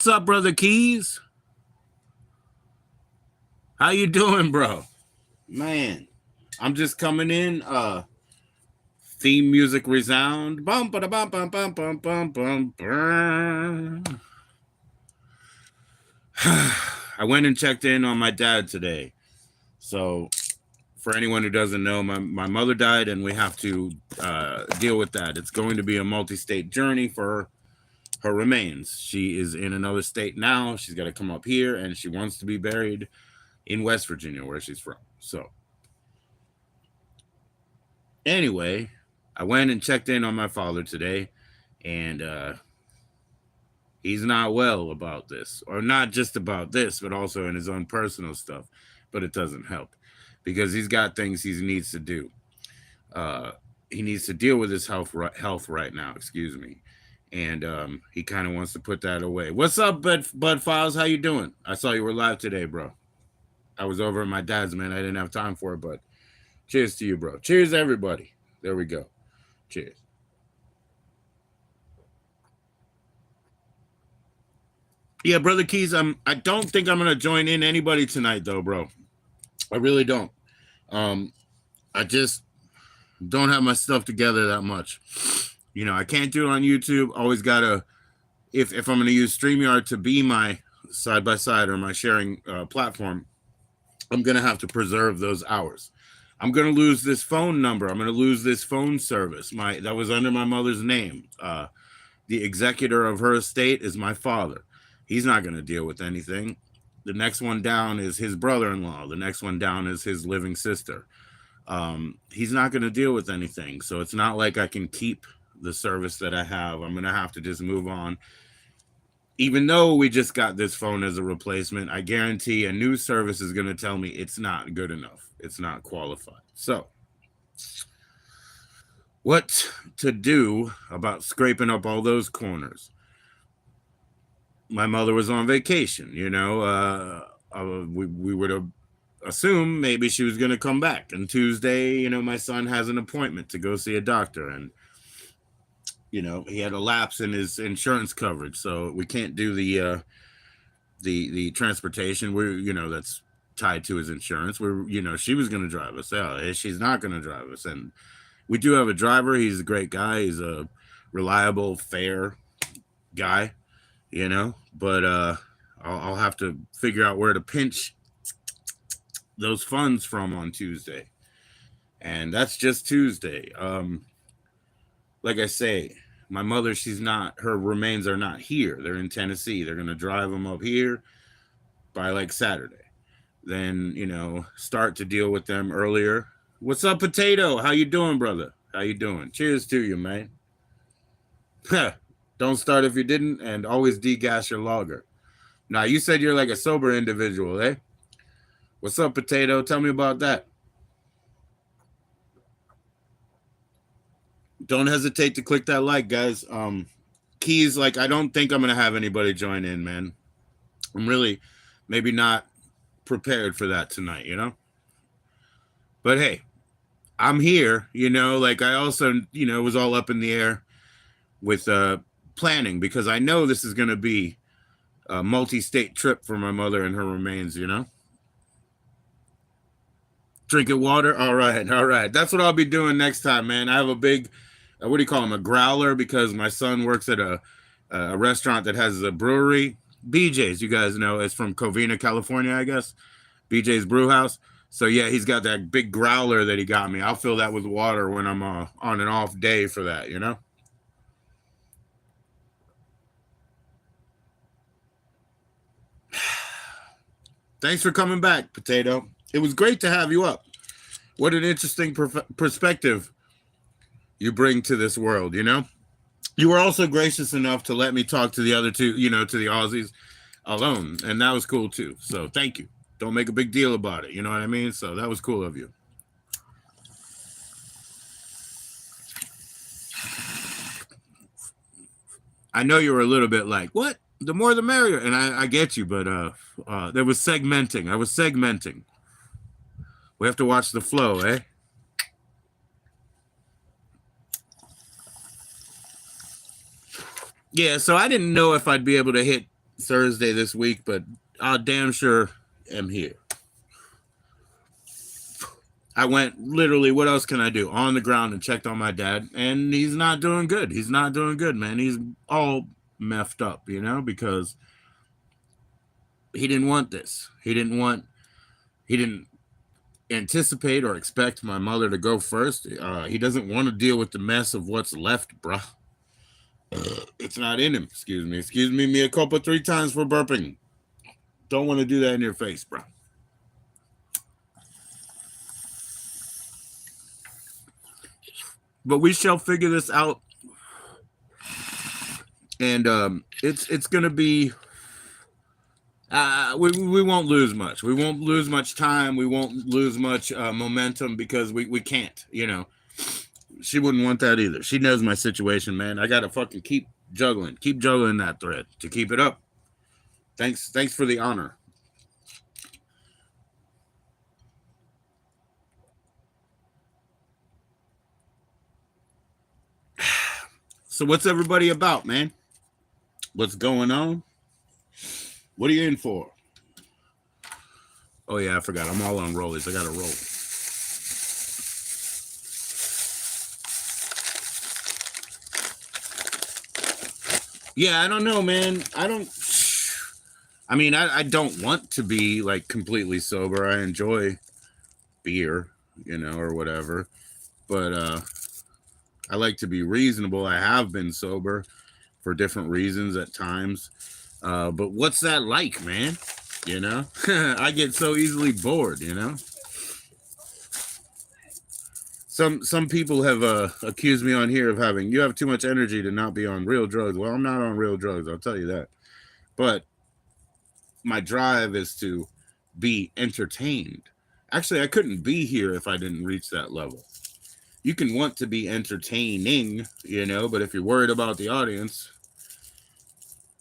What's up, brother Keys? How you doing, bro? Man, I'm just coming in. Theme music resound. Bum ba bum bum bum bum bum bum. I went and checked in on my dad today. So, for anyone who doesn't know, my mother died, and we have to deal with that. It's going to be a multi-state journey for her remains. She is in another state now. She's got to come up here, and she wants to be buried in West Virginia, where she's from. So, anyway, I went and checked in on my father today, and he's not well about this, or not just about this, but also in his own personal stuff. But it doesn't help because he's got things he needs to do. Uh, he needs to deal with his health right now. Excuse me, and he kind of wants to put that away. What's up, Bud Files? How you doing? I saw you were live today, bro. I was over at my dad's, man. I didn't have time for it, but cheers to you, bro. Cheers, everybody. There we go. Cheers. Yeah, brother Keys. I don't think I'm gonna join in anybody tonight, though, bro. I really don't. Um, I just don't have my stuff together that much. You know, I can't do it on YouTube. Always gotta, if I'm gonna use StreamYard to be my side by side or my sharing platform, I'm gonna have to preserve those hours. I'm gonna lose this phone number. I'm gonna lose this phone service. That was under my mother's name. The executor of her estate is my father. He's not gonna deal with anything. The next one down is his brother-in-law. The next one down is his living sister. He's not going to deal with anything. So it's not like I can keep the service that I have. I'm going to have to just move on. Even though we just got this phone as a replacement, I guarantee a new service is going to tell me it's not good enough. It's not qualified. So what to do about scraping up all those corners? My mother was on vacation, you know. We would have assumed maybe she was going to come back. And Tuesday, you know, my son has an appointment to go see a doctor, and you know, he had a lapse in his insurance coverage, so we can't do the transportation. You know, that's tied to his insurance. You know, she was going to drive us. Yeah, she's not going to drive us, and we do have a driver. He's a great guy. He's a reliable, fair guy. You know, but I'll have to figure out where to pinch those funds from on Tuesday, and that's just Tuesday. Like I say, my mother, her remains are not here. They're in Tennessee. They're gonna drive them up here by like Saturday. Then, you know, start to deal with them earlier. What's up, Potato? How you doing, brother? How you doing? Cheers to you, man. Don't start if you didn't, and always degas your lager. Now, you said you're like a sober individual, eh? What's up, Potato? Tell me about that. Don't hesitate to click that like, guys. Keys, like, I don't think I'm going to have anybody join in, man. I'm really maybe not prepared for that tonight, you know? But hey, I'm here, you know? Like, I also, you know, was all up in the air with planning, because I know this is going to be a multi-state trip for my mother and her remains, you know? Drinking water? All right. That's what I'll be doing next time, man. I have a big, what do you call him, a growler, because my son works at a restaurant that has a brewery. BJ's, you guys know, it's from Covina, California, I guess. BJ's Brew House. So, yeah, he's got that big growler that he got me. I'll fill that with water when I'm on an off day for that, you know? Thanks for coming back, Potato. It was great to have you up. What an interesting perspective you bring to this world, you know? You were also gracious enough to let me talk to the other two, you know, to the Aussies alone, and that was cool too. So thank you. Don't make a big deal about it, you know what I mean? So that was cool of you. I know you were a little bit like, what? The more the merrier. And I get you, but there was segmenting. I was segmenting. We have to watch the flow, eh? Yeah, so I didn't know if I'd be able to hit Thursday this week, but I damn sure am here. I went literally, what else can I do? On the ground and checked on my dad, and he's not doing good. He's not doing good, man. He's all messed up, you know, because he didn't want this. He didn't anticipate or expect my mother to go first. He doesn't want to deal with the mess of what's left, bruh. It's not in him. Excuse me, mea culpa 3 times for burping. Don't want to do that in your face, bro. But we shall figure this out, and it's gonna be. We won't lose much. We won't lose much time. We won't lose much momentum because we can't. You know, she wouldn't want that either. She knows my situation, man. I gotta fucking keep juggling that thread to keep it up. Thanks for the honor. So what's everybody about, man? What's going on? What are you in for? Oh yeah, I forgot. I'm all on rollies. I gotta roll. Yeah, I don't know, man. I don't want to be like completely sober. I enjoy beer, you know, or whatever. But I like to be reasonable. I have been sober for different reasons at times. But what's that like, man? You know, I get so easily bored, you know. Some people have accused me on here of you have too much energy to not be on real drugs. Well, I'm not on real drugs, I'll tell you that. But my drive is to be entertained. Actually, I couldn't be here if I didn't reach that level. You can want to be entertaining, you know, but if you're worried about the audience,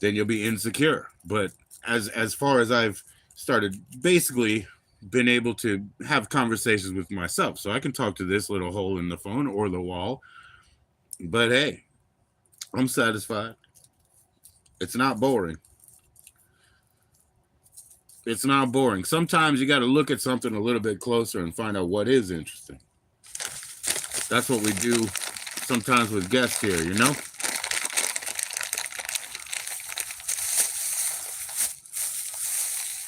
then you'll be insecure. But as far as I've started, basically been able to have conversations with myself, so I can talk to this little hole in the phone or the wall. But hey, I'm satisfied. It's not boring. It's not boring. Sometimes you got to look at something a little bit closer and find out what is interesting. That's what we do sometimes with guests here, you know?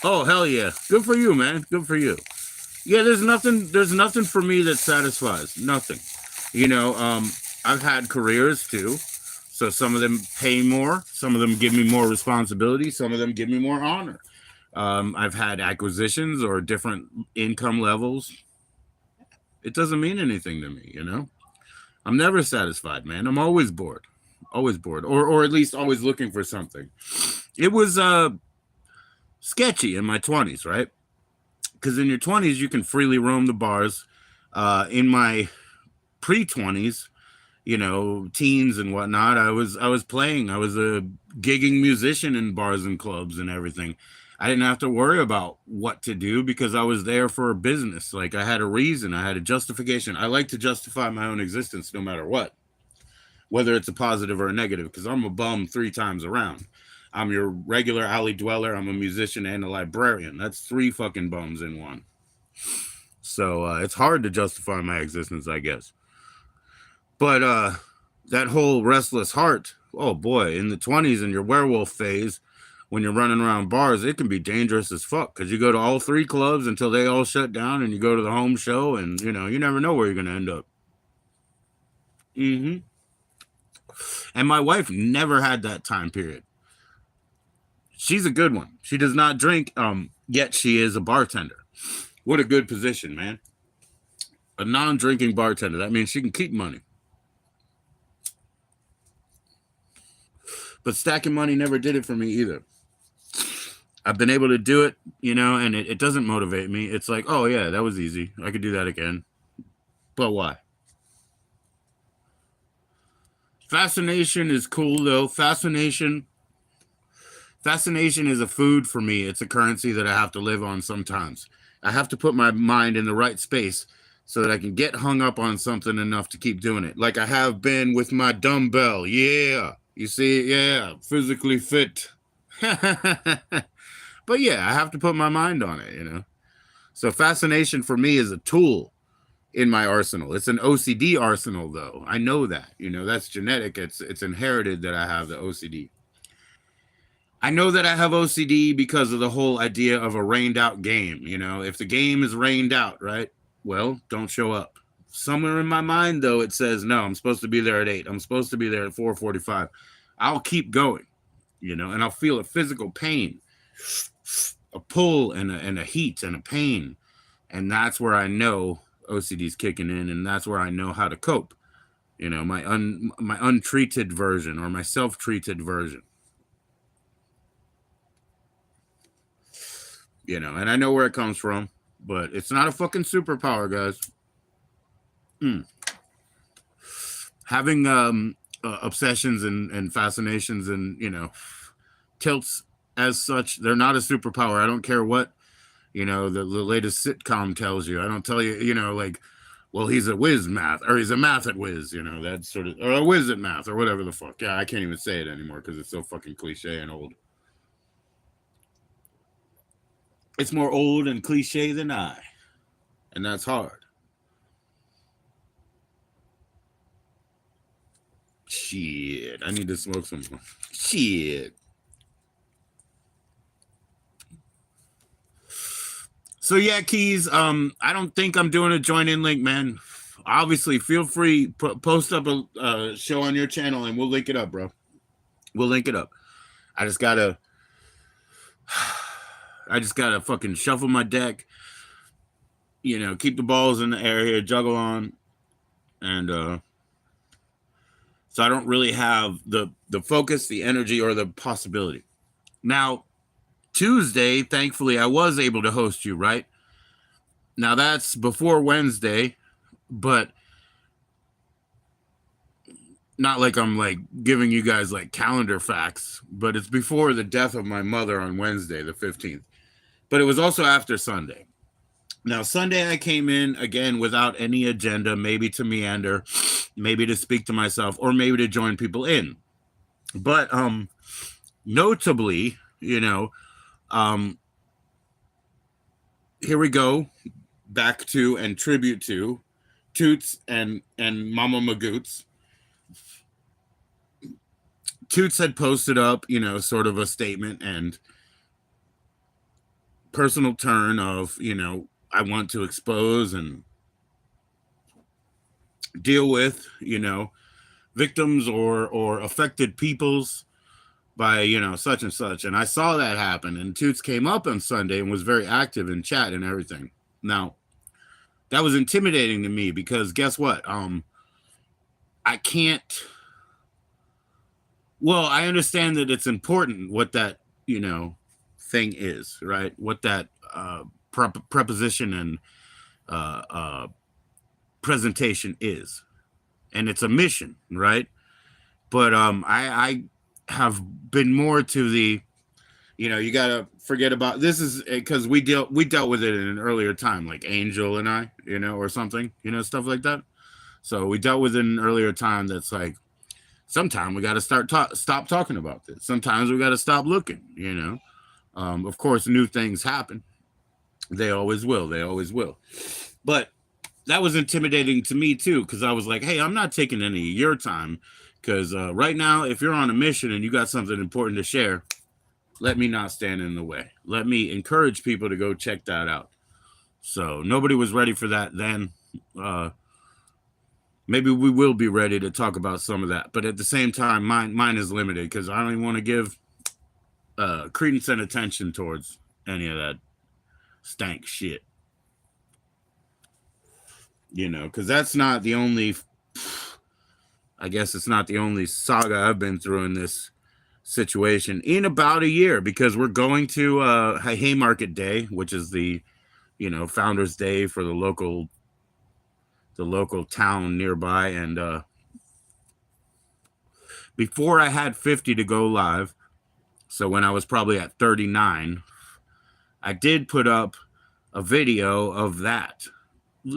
Oh, hell yeah. Good for you, man. Good for you. Yeah, there's nothing for me that satisfies. Nothing. You know, I've had careers too. So some of them pay more, some of them give me more responsibility, some of them give me more honor. I've had acquisitions or different income levels. It doesn't mean anything to me, you know? I'm never satisfied, man. I'm always bored. Always bored. Or at least always looking for something. It was sketchy in my 20s, right? Because in your 20s, you can freely roam the bars. In my pre-20s, you know, teens and whatnot, I was playing. I was a gigging musician in bars and clubs and everything. I didn't have to worry about what to do because I was there for a business. Like I had a reason, I had a justification. I like to justify my own existence no matter what, whether it's a positive or a negative, because I'm a bum 3 times around. I'm your regular alley dweller. I'm a musician and a librarian. That's 3 fucking bums in one. So it's hard to justify my existence, I guess. But that whole restless heart, oh boy, in the 20s in your werewolf phase, when you're running around bars, it can be dangerous as fuck because you go to all 3 clubs until they all shut down and you go to the home show and, you know, you never know where you're going to end up. Mm-hmm. And my wife never had that time period. She's a good one. She does not drink, yet she is a bartender. What a good position, man. A non-drinking bartender. That means she can keep money. But stacking money never did it for me either. I've been able to do it, you know, and it doesn't motivate me. It's like, oh yeah, that was easy. I could do that again. But why? Fascination is cool though. Fascination is a food for me. It's a currency that I have to live on sometimes. I have to put my mind in the right space so that I can get hung up on something enough to keep doing it. Like I have been with my dumbbell. Yeah. You see, yeah, physically fit. But yeah, I have to put my mind on it, you know. So fascination for me is a tool in my arsenal. It's an OCD arsenal, though. I know that, you know, that's genetic. It's inherited that I have the OCD. I know that I have OCD because of the whole idea of a rained out game. You know, if the game is rained out, right? Well, don't show up. Somewhere in my mind, though, it says, no, I'm supposed to be there at 8. I'm supposed to be there at 4:45. I'll keep going, you know, and I'll feel a physical pain, a pull and a heat and a pain. And that's where I know OCD's kicking in, and that's where I know how to cope. You know, my untreated version or my self-treated version. You know, and I know where it comes from, but it's not a fucking superpower, guys. Having obsessions and fascinations and, you know, tilts as such, they're not a superpower. I don't care what, you know, the latest sitcom tells you. I don't tell you, you know, like, well, he's a whiz math, or he's a math at whiz, you know, that sort of, or a whiz at math, or whatever the fuck. Yeah, I can't even say it anymore because it's so fucking cliche and old. It's more old and cliche than I, and that's hard. Shit, I need to smoke some more. Shit. So yeah, Keys. I don't think I'm doing a join in link, man. Obviously, feel free post up a show on your channel, and we'll link it up, bro. We'll link it up. I just gotta fucking shuffle my deck. You know, keep the balls in the air here, juggle on, and so I don't really have the focus, the energy, or the possibility. Now, Tuesday, thankfully, I was able to host you, right? Now that's before Wednesday, but not like I'm like giving you guys like calendar facts, but it's before the death of my mother on Wednesday, the 15th. But it was also after Sunday. Now, Sunday I came in again without any agenda, maybe to meander, maybe to speak to myself, or maybe to join people in. But notably, you know, here we go, back to and tribute to Toots and Mama Magoots. Toots had posted up, you know, sort of a statement and personal turn of, you know, I want to expose and deal with, you know, victims or affected peoples by, you know, such and such. And I saw that happen. And Toots came up on Sunday and was very active in chat and everything. Now, that was intimidating to me because guess what? I can't. Well, I understand that it's important what that, you know, thing is, right? What that preposition and presentation is. And it's a mission, right? But I have been more to the, you know, you gotta forget about this is because we dealt with it in an earlier time, like Angel and I, you know, or something, you know, stuff like that. So we dealt with it in an earlier time. That's like, sometimes we got to stop talking about this. Sometimes we got to stop looking, you know. Of course, new things happen. They always will. They always will. But that was intimidating to me too, because I was like, hey, I'm not taking any of your time. Because right now, if you're on a mission and you got something important to share, let me not stand in the way. Let me encourage people to go check that out. So nobody was ready for that then. Maybe we will be ready to talk about some of that. But at the same time, mine is limited because I don't even want to give credence and attention towards any of that stank shit. You know, because that's not the only, I guess it's not the only saga I've been through in this situation in about a year, because we're going to Haymarket Day, which is the, you know, Founders Day for the local town nearby. And before I had 50 to go live, so when I was probably at 39, I did put up a video of that,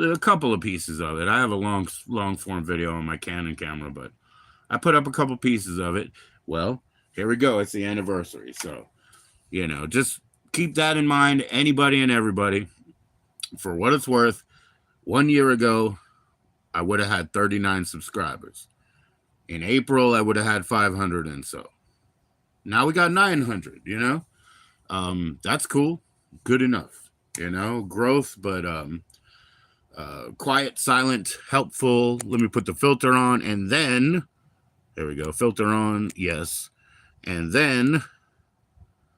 a couple of pieces of it. I have a long form video on my Canon camera, but I put up a couple pieces of it. Well, here we go. It's the anniversary. So You know, just keep that in mind, anybody and everybody. For what it's worth, 1 year ago, I would have had 39 subscribers. In April, I would have had 500 and so. Now we got 900, you know? That's cool. Good enough, you know? Growth, but quiet, silent, helpful. Let me put the filter on, and then, there we go, filter on, yes. And then,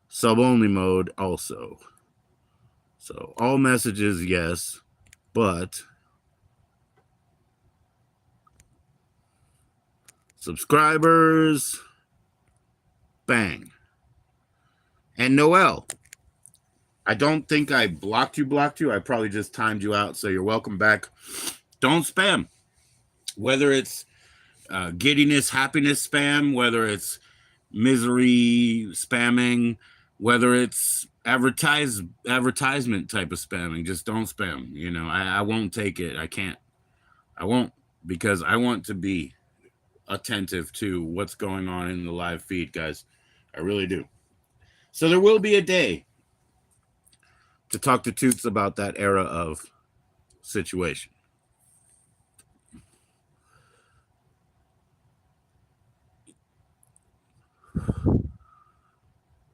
sub-only mode also. So, all messages, yes, but subscribers, bang. And Noel, I don't think I blocked you. I probably just timed you out, so you're welcome back. Don't spam. Whether it's giddiness, happiness spam, whether it's misery spamming, whether it's advertisement type of spamming, just don't spam. You know, I won't take it. I can't. I won't, because I want to be attentive to what's going on in the live feed, guys. I really do. So there will be a day to talk to Toots about that era of situation.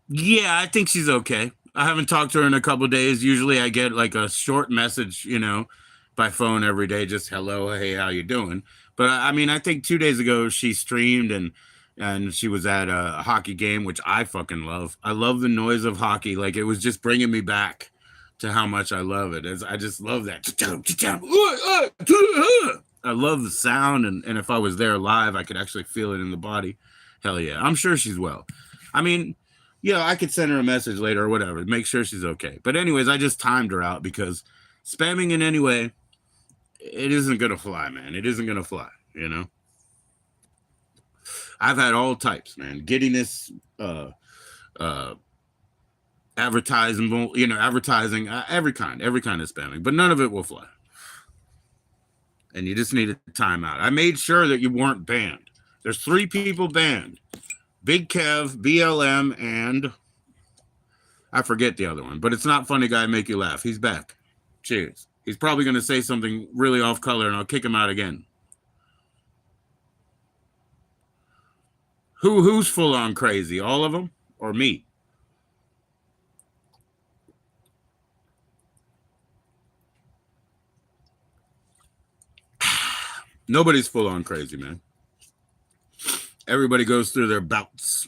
Yeah, I think she's okay. I haven't talked to her in a couple days. Usually I get like a short message, you know, by phone every day, just hello, hey, how you doing? But I mean, I think 2 days ago she streamed and she was at a hockey game, which I fucking love. I love the noise of hockey. Like, it was just bringing me back to how much I love it. I just love that. I love the sound, and if I was there live, I could actually feel it in the body. Hell yeah. I'm sure she's well. I mean, yeah, I could send her a message later or whatever, make sure she's okay. But anyways, I just timed her out because spamming in any way, it isn't going to fly, man. It isn't going to fly, you know? I've had all types, man. Giddiness, advertising, you know, advertising, every kind of spamming, but none of it will fly. And you just need a timeout. I made sure that you weren't banned. There's 3 people banned. Big Kev, BLM, and I forget the other one, but it's not Funny Guy Make You Laugh. He's back. Cheers. He's probably going to say something really off color, and I'll kick him out again. Who's full on crazy? All of them or me? Nobody's full on crazy, man. Everybody goes through their bouts.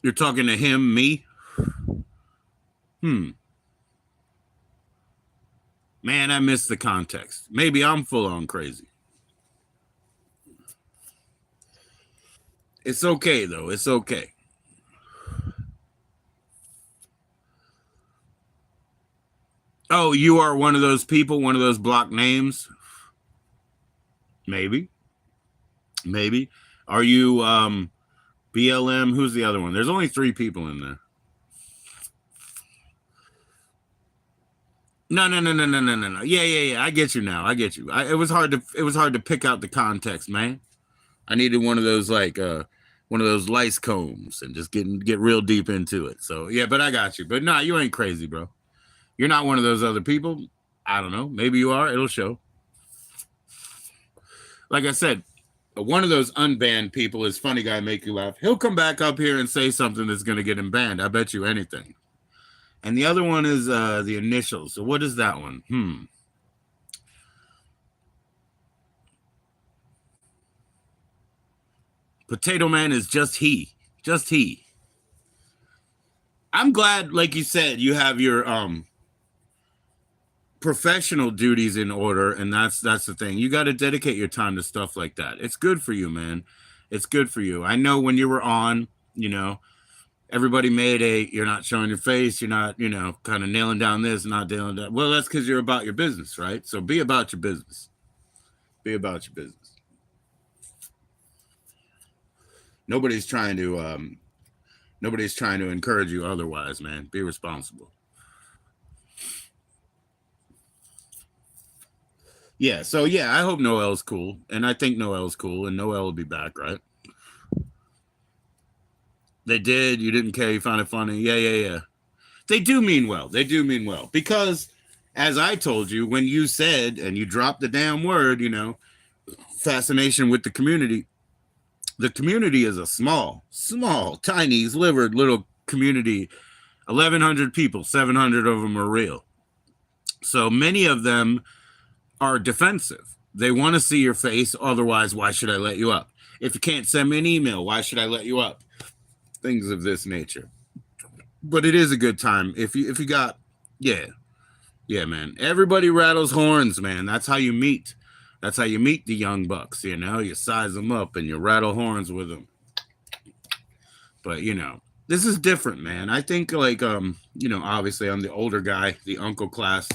You're talking to him, me? Man, I missed the context. Maybe I'm full on crazy. It's okay, though. It's okay. Oh, you are one of those people, one of those blocked names? Maybe. Are you BLM? Who's the other one? There's only 3 people in there. No. Yeah. I get you now. I get you. It was hard to pick out the context, man. I needed one of those one of those lice combs and just get real deep into it. So yeah, but I got you. But nah, you ain't crazy, bro. You're not one of those other people. I don't know. Maybe you are. It'll show. Like I said, one of those unbanned people is Funny Guy Make You Laugh. He'll come back up here and say something that's going to get him banned. I bet you anything. And the other one is the initials. So what is that one? Potato Man is just he. Just he. I'm glad, like you said, you have your professional duties in order, and that's the thing. You got to dedicate your time to stuff like that. It's good for you, man. It's good for you. I know when you were on, you know, everybody made you're not showing your face, you're not, you know, kind of nailing down this, not nailing down. Well, that's because you're about your business, right? So be about your business. Be about your business. Nobody's trying to encourage you otherwise, man. Be responsible. Yeah, so yeah, I hope Noel's cool, and I think Noel's cool, and Noel will be back, right? They did. You didn't care. You found it funny. Yeah, yeah, yeah. They do mean well. They do mean well. Because, as I told you, when you said, and you dropped the damn word, fascination with the community is a small, tiny, slivered little community. 1,100 people, 700 of them are real. So many of them are defensive. They want to see your face. Otherwise, why should I let you up? If you can't send me an email, why should I let you up? Things of this nature. But it is a good time. If you got, yeah, man. Everybody rattles horns, man. That's how you meet. That's how you meet the young bucks. You size them up and you rattle horns with them. But this is different, man. I think obviously I'm the older guy, the uncle class,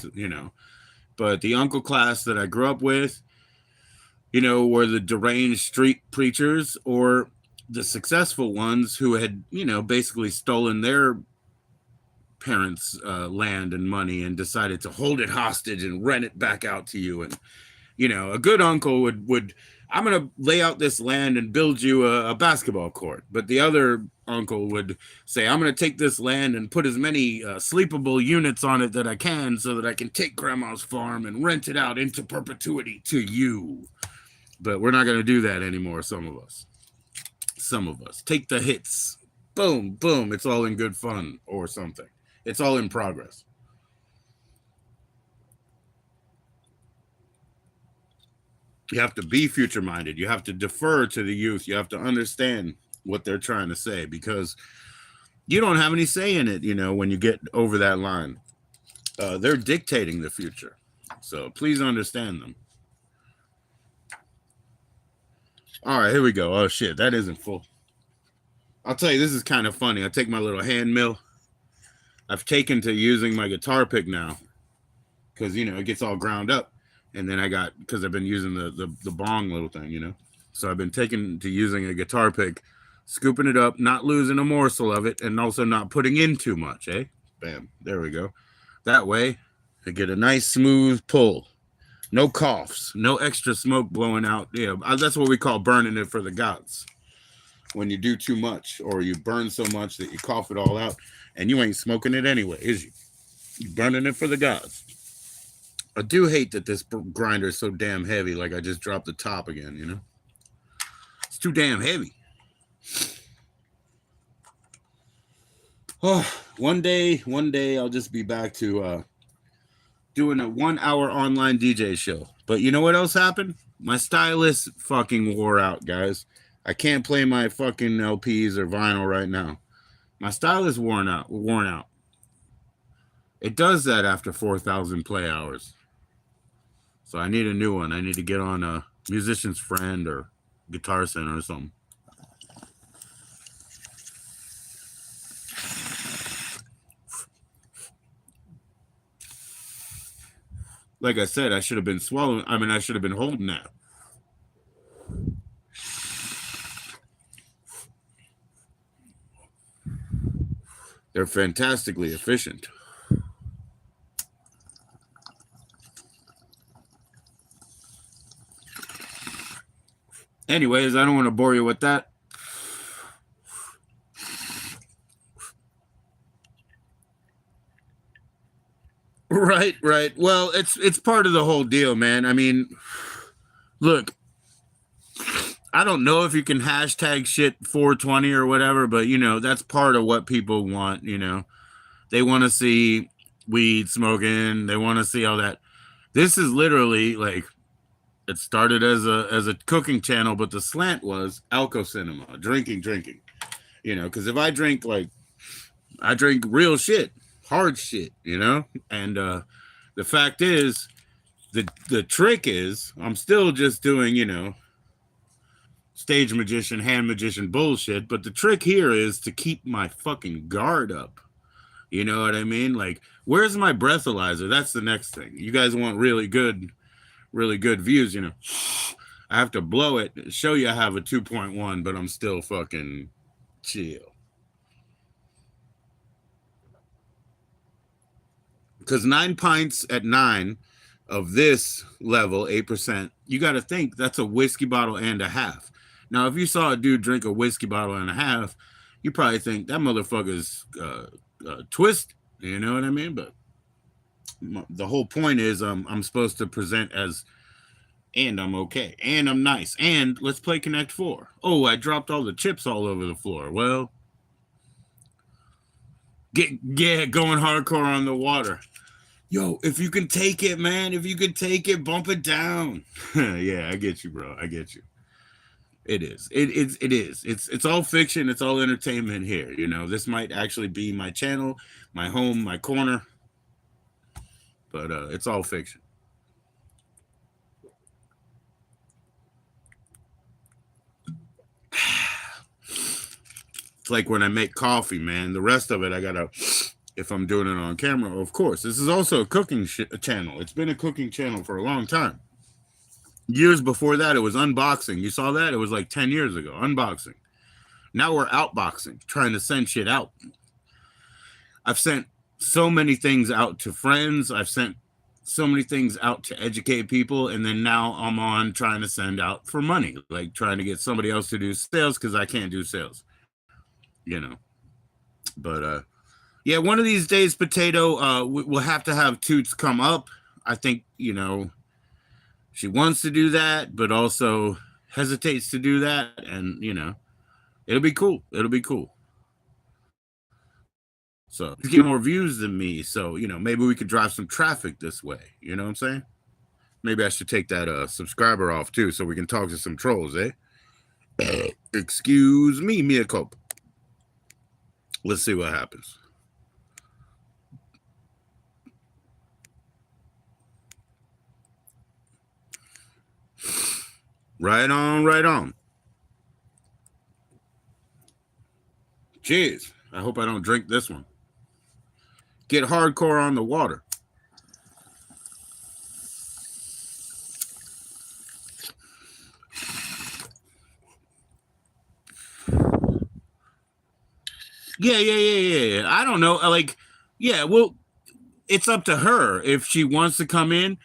but the uncle class that I grew up with, were the deranged street preachers or the successful ones who had, basically stolen their parents' land and money and decided to hold it hostage and rent it back out to you. And, a good uncle would I'm going to lay out this land and build you a basketball court. But the other uncle would say, I'm going to take this land and put as many sleepable units on it that I can so that I can take grandma's farm and rent it out into perpetuity to you. But we're not going to do that anymore, some of us. Take the hits. Boom, boom. It's all in good fun or something. It's all in progress. You have to be future-minded. You have to defer to the youth. You have to understand what they're trying to say because you don't have any say in it, when you get over that line. They're dictating the future. So please understand them. All right, here we go. Oh, shit, that isn't full. I'll tell you, this is kind of funny. I take my little hand mill. I've taken to using my guitar pick now because, it gets all ground up. And then because I've been using the bong little thing, So I've been taking to using a guitar pick, scooping it up, not losing a morsel of it, and also not putting in too much, eh? Bam. There we go. That way, I get a nice smooth pull. No coughs, no extra smoke blowing out. Yeah, that's what we call burning it for the gods. When you do too much or you burn so much that you cough it all out and you ain't smoking it anyway, is you? You're burning it for the gods. I do hate that this grinder is so damn heavy. Like I just dropped the top again, It's too damn heavy. Oh, one day I'll just be back to doing a 1-hour online DJ show. But you know what else happened? My stylus fucking wore out, guys. I can't play my fucking LPs or vinyl right now. My stylus worn out. It does that after 4,000 play hours. So I need a new one. I need to get on a Musician's Friend or Guitar Center or something. Like I said, I should have been swallowing. I should have been holding that. They're fantastically efficient. Anyways, I don't want to bore you with that. Right. Well, it's part of the whole deal, man. Look, I don't know if you can hashtag shit 420 or whatever, but that's part of what people want. They want to see weed smoking. They want to see all that. This is literally like it started as a cooking channel, but the slant was alco cinema, drinking. Because if I drink I drink real shit, hard shit, and the fact is, the trick is I'm still just doing stage magician, hand magician bullshit, but the trick here is to keep my fucking guard up. You know what I mean? Like, where's my breathalyzer? That's the next thing. You guys want really good views, I have to blow it, show you I have a 2.1, but I'm still fucking chill. Because 9 pints at 9 of this level, 8%, you got to think that's a whiskey bottle and a half. Now, if you saw a dude drink a whiskey bottle and a half, you probably think that motherfucker's twist. You know what I mean? But the whole point is I'm supposed to present as, and I'm okay, and I'm nice, and let's play Connect 4. Oh, I dropped all the chips all over the floor. Well, going hardcore on the water. Yo, if you can take it, man, if you can take it, bump it down. Yeah, I get you, bro. I get you. It is. It is. It's all fiction. It's all entertainment here. You know, this might actually be my channel, my home, my corner, but it's all fiction. It's like when I make coffee, man. The rest of it, I gotta, if I'm doing it on camera, of course. This is also a cooking channel. It's been a cooking channel for a long time. Years before that, it was unboxing. You saw that? It was like 10 years ago, unboxing. Now we're outboxing, trying to send shit out. I've sent so many things out to friends. I've sent so many things out to educate people. And then now I'm on trying to send out for money, like trying to get somebody else to do sales because I can't do sales, you know. But yeah, one of these days, Potato, we'll have to have Toots come up. I think, you know, she wants to do that, but also hesitates to do that. And, you know, it'll be cool. It'll be cool. So you get more views than me. So, you know, maybe we could drive some traffic this way. You know what I'm saying? Maybe I should take that subscriber off too, so we can talk to some trolls, eh? Excuse me, mea culpa. Let's see what happens. Right on, right on. Cheers. I hope I don't drink this one. Get hardcore on the water. Yeah. I don't know. Like, yeah, well, it's up to her. If she wants to come in,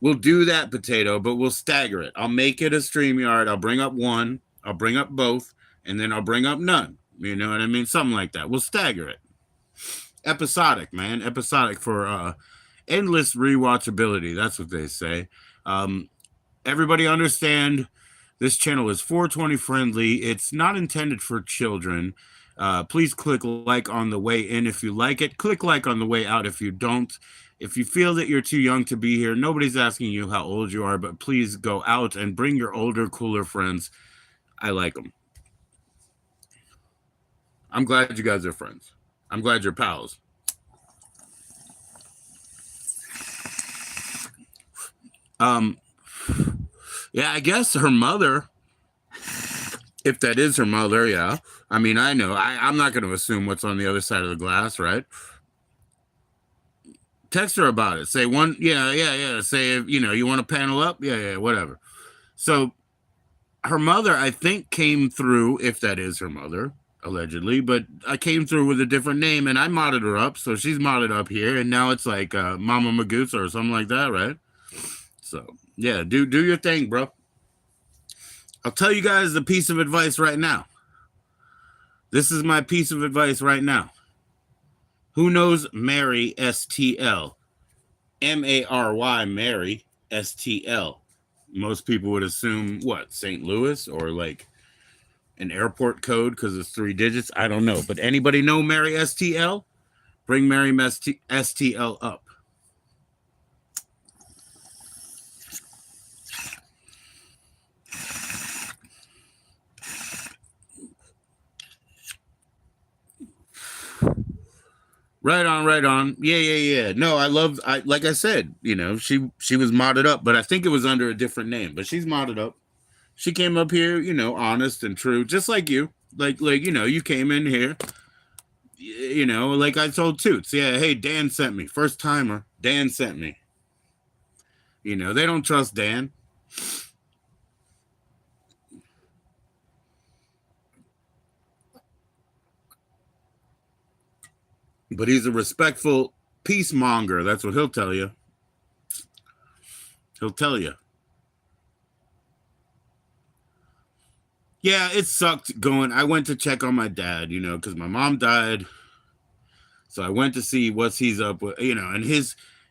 we'll do that, Potato, but we'll stagger it. I'll make it a StreamYard. I'll bring up one. I'll bring up both. And then I'll bring up none. You know what I mean? Something like that. We'll stagger it. Episodic, man. Episodic for endless rewatchability. That's what they say. Everybody understand this channel is 420 friendly. It's not intended for children. Please click like on the way in if you like it. Click like on the way out if you don't. If you feel that you're too young to be here, nobody's asking you how old you are, but please go out and bring your older, cooler friends. I like them. I'm glad you guys are friends. I'm glad you're pals. Yeah, I guess her mother, if that is her mother, yeah. I mean, I know. I'm not going to assume what's on the other side of the glass, right? Text her about it. Say one, yeah. Say, if, you know, you want to panel up? Yeah, whatever. So her mother, I think, came through, if that is her mother, allegedly, but I came through with a different name and I modded her up. So she's modded up here. And now it's like Mama Magusa or something like that, right? So, yeah, do your thing, bro. I'll tell you guys the piece of advice right now. This is my piece of advice right now. Who knows Mary STL? Mary, Mary STL. Most people would assume what, St. Louis or like an airport code because it's 3 digits. I don't know. But anybody know Mary STL? Bring Mary STL up. Right on. Yeah. No, I like I said, you know, she was modded up, but I think it was under a different name. But she's modded up. She came up here, you know, honest and true, just like you. Like you know, you came in here, you know, like I told Toots. Yeah, hey, Dan sent me. First timer, Dan sent me. You know, they don't trust Dan. But he's a respectful peacemonger. That's what he'll tell you. He'll tell you. Yeah, it sucked going. I went to check on my dad, you know, because my mom died. So I went to see what's he's up with, you know, and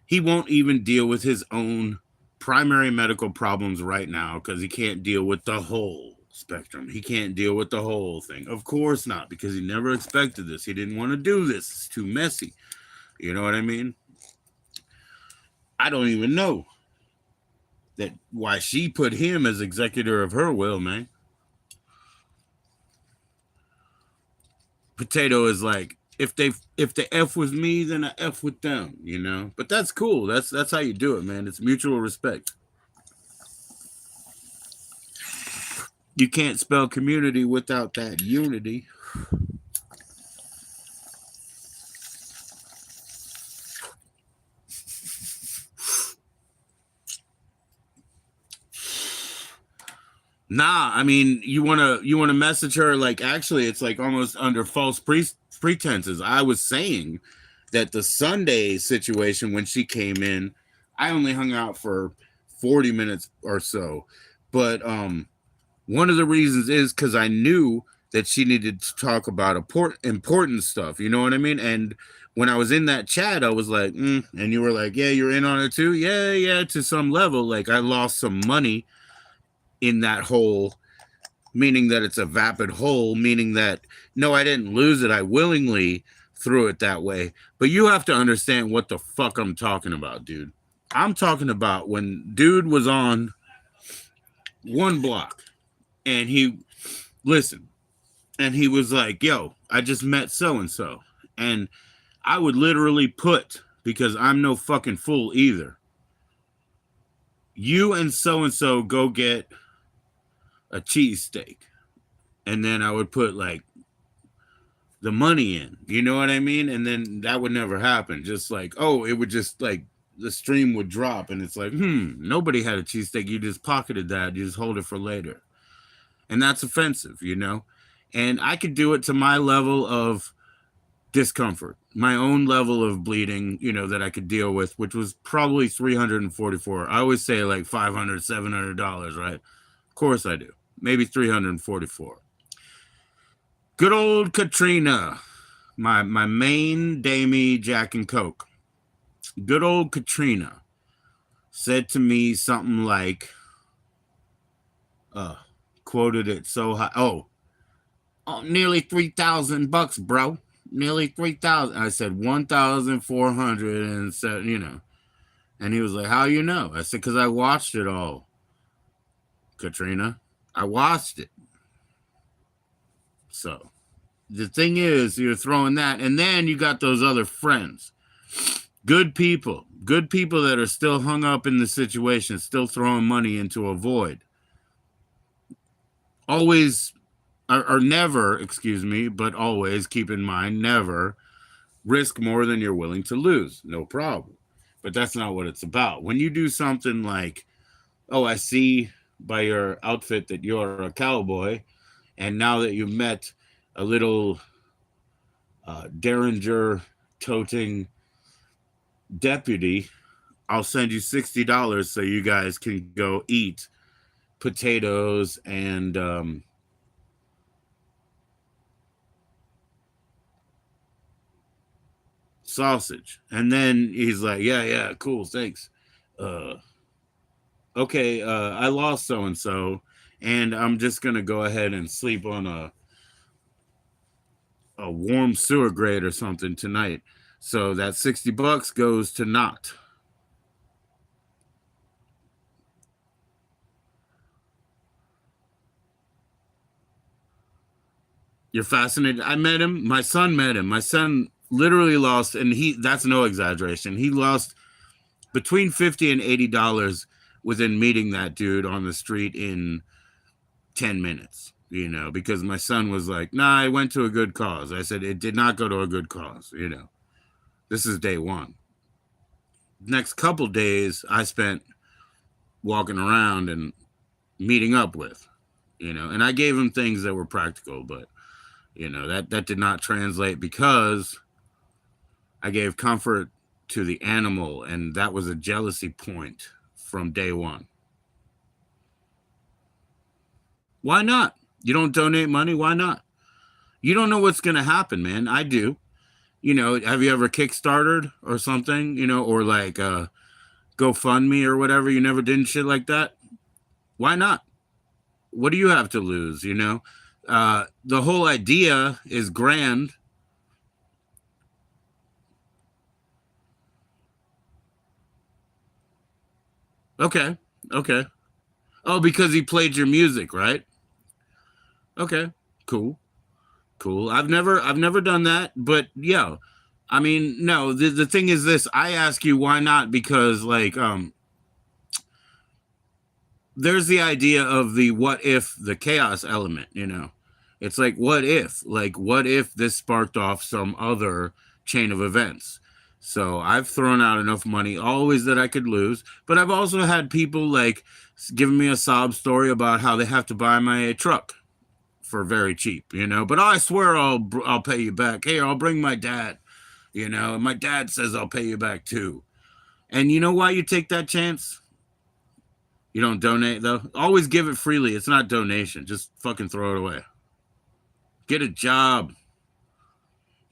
he won't even deal with his own primary medical problems right now because he can't deal with the whole spectrum. He can't deal with the whole thing. Of course not, because he never expected this. He didn't want to do this. It's too messy. You know what I mean? I don't even know that why she put him as executor of her will, man. Potato is like, if they F with me, then I F with them, you know. But that's cool. That's how you do it, man. It's mutual respect. You can't spell community without that unity. Nah, I mean, you wanna message her, like, actually it's like almost under false pretenses. I was saying that the Sunday situation when she came in, I only hung out for 40 minutes or so. But one of the reasons is because I knew that she needed to talk about important stuff. You know what I mean? And when I was in that chat, I was like, and you were like, yeah, you're in on it too. Yeah, yeah, to some level. Like I lost some money in that hole, meaning that it's a vapid hole, meaning that no, I didn't lose it. I willingly threw it that way. But you have to understand what the fuck I'm talking about, dude. I'm talking about when dude was on one block and he listened and he was like, yo, I just met so and so. And I would literally put, because I'm no fucking fool either, you and so go get a cheesesteak. And then I would put like the money in, you know what I mean? And then that would never happen. Just like, oh, it would just like the stream would drop and it's like, nobody had a cheesesteak. You just pocketed that. You just hold it for later. And that's offensive, you know? And I could do it to my level of discomfort, my own level of bleeding, you know, that I could deal with, which was probably 344. I always say like $500, $700, right? Of course I do. Maybe 344. Good old Katrina, my main Damie Jack and Coke. Good old Katrina said to me something like, quoted it so high. Oh, nearly $3,000, bro. Nearly 3,000. I said 1,400 and said, you know. And he was like, how you know? I said, because I watched it all, Katrina. I watched it. So the thing is, you're throwing that, and then you got those other friends. Good people that are still hung up in the situation, still throwing money into a void. Always, or never, excuse me, but always keep in mind, never risk more than you're willing to lose. No problem. But that's not what it's about. When you do something like, oh, I see by your outfit that you're a cowboy, and now that you've met a little Derringer toting deputy, I'll send you $60 so you guys can go eat potatoes and sausage. And then he's like, yeah, cool, thanks. Okay, I lost so and so, and I'm just gonna go ahead and sleep on a warm sewer grate or something tonight. So that $60 goes to naught. You're fascinated. I met him. My son met him. My son literally lost, and that's no exaggeration. He lost between $50 and $80 within meeting that dude on the street in 10 minutes, you know, because my son was like, nah, I went to a good cause. I said, it did not go to a good cause, you know. This is day one. Next couple days, I spent walking around and meeting up with, you know, and I gave him things that were practical, but, you know, that did not translate because I gave comfort to the animal, and that was a jealousy point from day one. Why not? You don't donate money? Why not? You don't know what's going to happen, man. I do. You know, have you ever Kickstartered or something, you know, or like GoFundMe or whatever? You never did shit like that? Why not? What do you have to lose, you know? The whole idea is grand. Okay. Okay. Oh, because he played your music, right? Okay. Cool. Cool. I've never done that, but yeah. I mean, no, the thing is this, I ask you why not, because like there's the idea of the what if, the chaos element, you know. It's like what if this sparked off some other chain of events. So I've thrown out enough money always that I could lose, but I've also had people like giving me a sob story about how they have to buy my truck for very cheap, you know. But I swear I'll pay you back. Here, I'll bring my dad, you know. And my dad says I'll pay you back too. And you know why you take that chance? You don't donate though. Always give it freely. It's not donation. Just fucking throw it away. Get a job.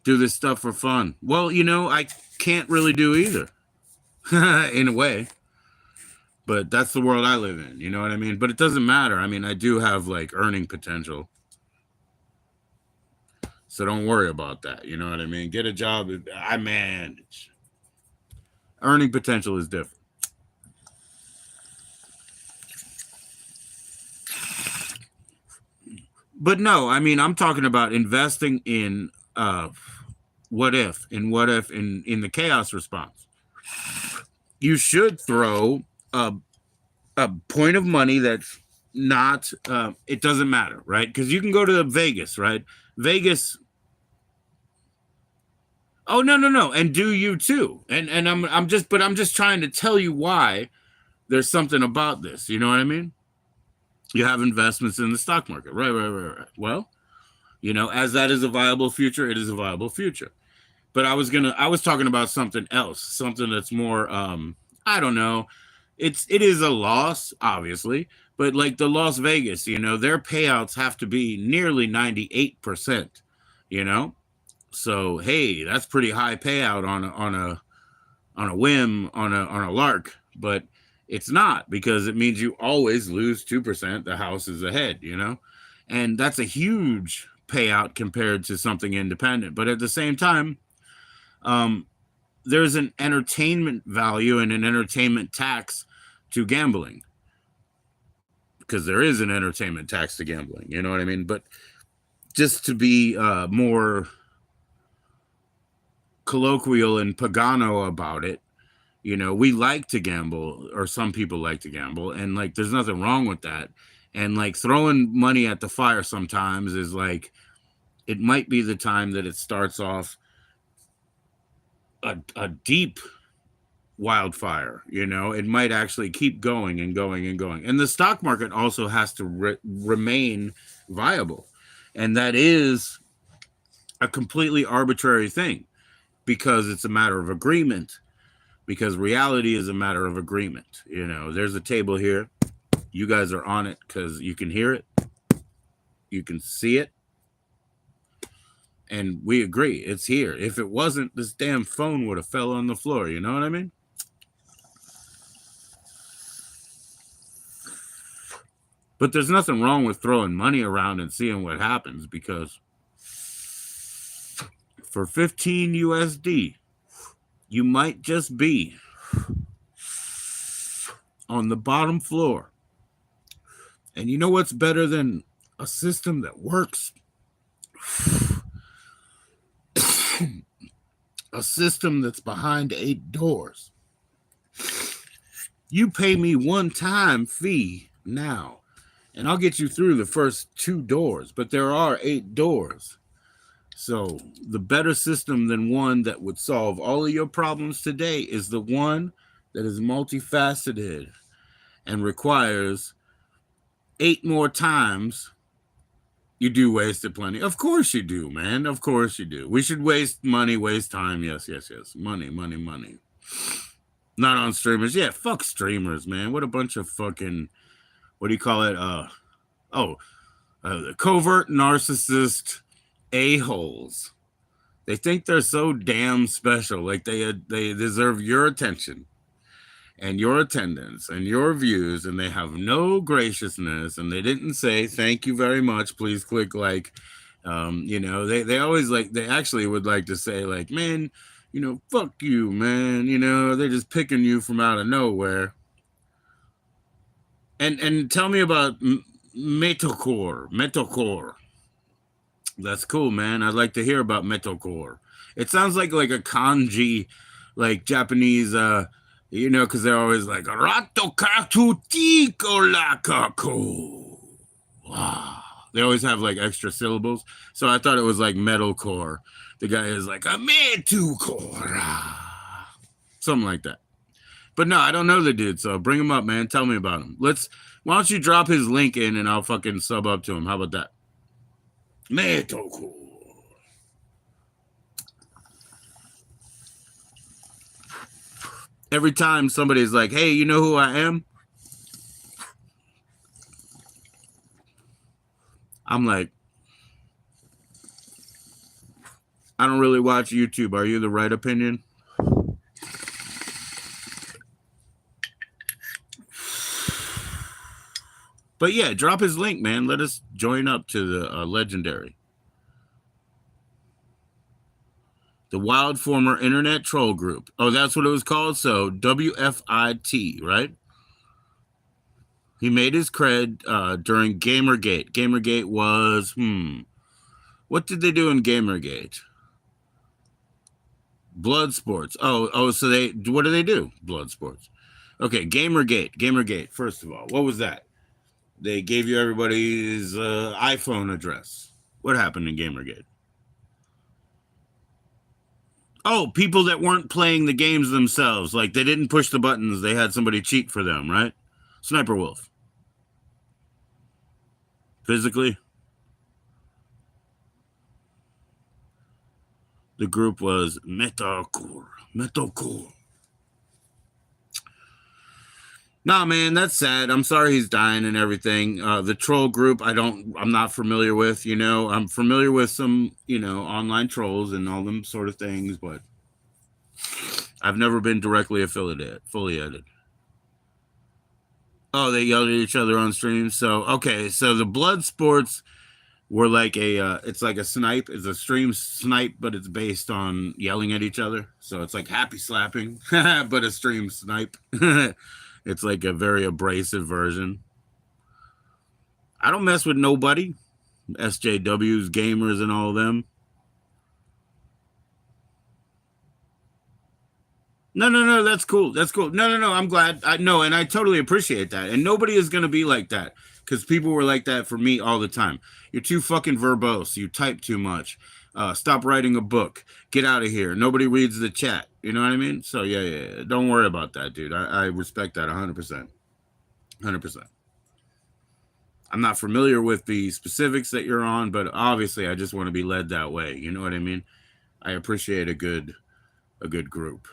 Do this stuff for fun. Well, you know, I can't really do either. In a way. But that's the world I live in. You know what I mean? But it doesn't matter. I mean, I do have like earning potential. So don't worry about that. You know what I mean? Get a job. I manage. Earning potential is different. But no, I mean, I'm talking about investing in what if in the chaos response. You should throw a point of money that's not it doesn't matter, right? Because you can go to Vegas, right? Vegas. Oh no, and do you too? And I'm just trying to tell you why there's something about this. You know what I mean? You have investments in the stock market, right. Well, you know, as that is a viable future, it is a viable future. But I was talking about something else, something that's more I don't know. It is a loss, obviously, but like the Las Vegas, you know, their payouts have to be nearly 98%, you know? So hey, that's pretty high payout on a whim, on a lark, but it's not, because it means you always lose 2%. The house is ahead, you know? And that's a huge payout compared to something independent. But at the same time, there's an entertainment value and an entertainment tax to gambling, because there is an entertainment tax to gambling. You know what I mean? But just to be more colloquial and pagano about it, you know, we like to gamble, or some people like to gamble, and like there's nothing wrong with that. And like throwing money at the fire sometimes is like, it might be the time that it starts off a deep wildfire. You know, it might actually keep going and going and going. And the stock market also has to remain viable, and that is a completely arbitrary thing, because it's a matter of agreement, because reality is a matter of agreement. You know, there's a table here. You guys are on it because you can hear it, you can see it, and we agree it's here. If it wasn't, this damn phone would have fell on the floor. You know what I mean? But there's nothing wrong with throwing money around and seeing what happens, because for 15 USD, you might just be on the bottom floor. And you know what's better than a system that works? A system that's behind 8 doors. You pay me one-time fee now, and I'll get you through the first 2 doors, but there are 8 doors. So the better system than one that would solve all of your problems today is the one that is multifaceted and requires 8 more times. You do waste it plenty. Of course you do, man. Of course you do. We should waste money, waste time. Yes. Money. Not on streamers. Yeah, fuck streamers, man. What a bunch of fucking, what do you call it? The covert narcissist a-holes. They think they're so damn special, like they deserve your attention and your attendance and your views, and they have no graciousness, and they didn't say thank you very much, please click like. You know, they always like, they actually would like to say like, man, you know, fuck you, man, you know, they're just picking you from out of nowhere. And tell me about metalcore. That's cool, man. I'd like to hear about metalcore. It sounds like a kanji, like Japanese, you know, because they're always like rato katutiko lakako. Wow. They always have like extra syllables. So I thought it was like metalcore. The guy is like a metalcore, something like that. But no, I don't know the dude. So bring him up, man. Tell me about him. Why don't you drop his link in and I'll fucking sub up to him? How about that? Metalcore. Every time somebody's like, hey, you know who I am? I'm like, I don't really watch YouTube. Are you the right opinion? But yeah, drop his link, man. Let us join up to the legendary. The Wild Former Internet Troll Group. Oh, that's what it was called? So WFIT, right? He made his cred during Gamergate. Gamergate was, what did they do in Gamergate? Blood sports. Oh, so what do they do? Blood sports. Okay, Gamergate. First of all, what was that? They gave you everybody's iPhone address. What happened in Gamergate? Oh, people that weren't playing the games themselves. Like, they didn't push the buttons. They had somebody cheat for them, right? Sniper Wolf. Physically? The group was Metalcore. Nah, man, that's sad. I'm sorry he's dying and everything. The troll group, I'm not familiar with, you know. I'm familiar with some, you know, online trolls and all them sort of things, but I've never been directly affiliated. Oh, they yelled at each other on stream. So, okay, so the blood sports were like it's like a snipe. It's a stream snipe, but it's based on yelling at each other. So it's like happy slapping, but a stream snipe. It's like a very abrasive version. I don't mess with nobody. SJWs, gamers, and all of them. No, that's cool. No, I'm glad. I know, and I totally appreciate that. And nobody is going to be like that, because people were like that for me all the time. You're too fucking verbose. You type too much. Stop writing a book. Get out of here. Nobody reads the chat. You know what I mean? So, yeah. Don't worry about that, dude. I respect that 100%. 100%. I'm not familiar with the specifics that you're on, but obviously I just want to be led that way. You know what I mean? I appreciate a good group.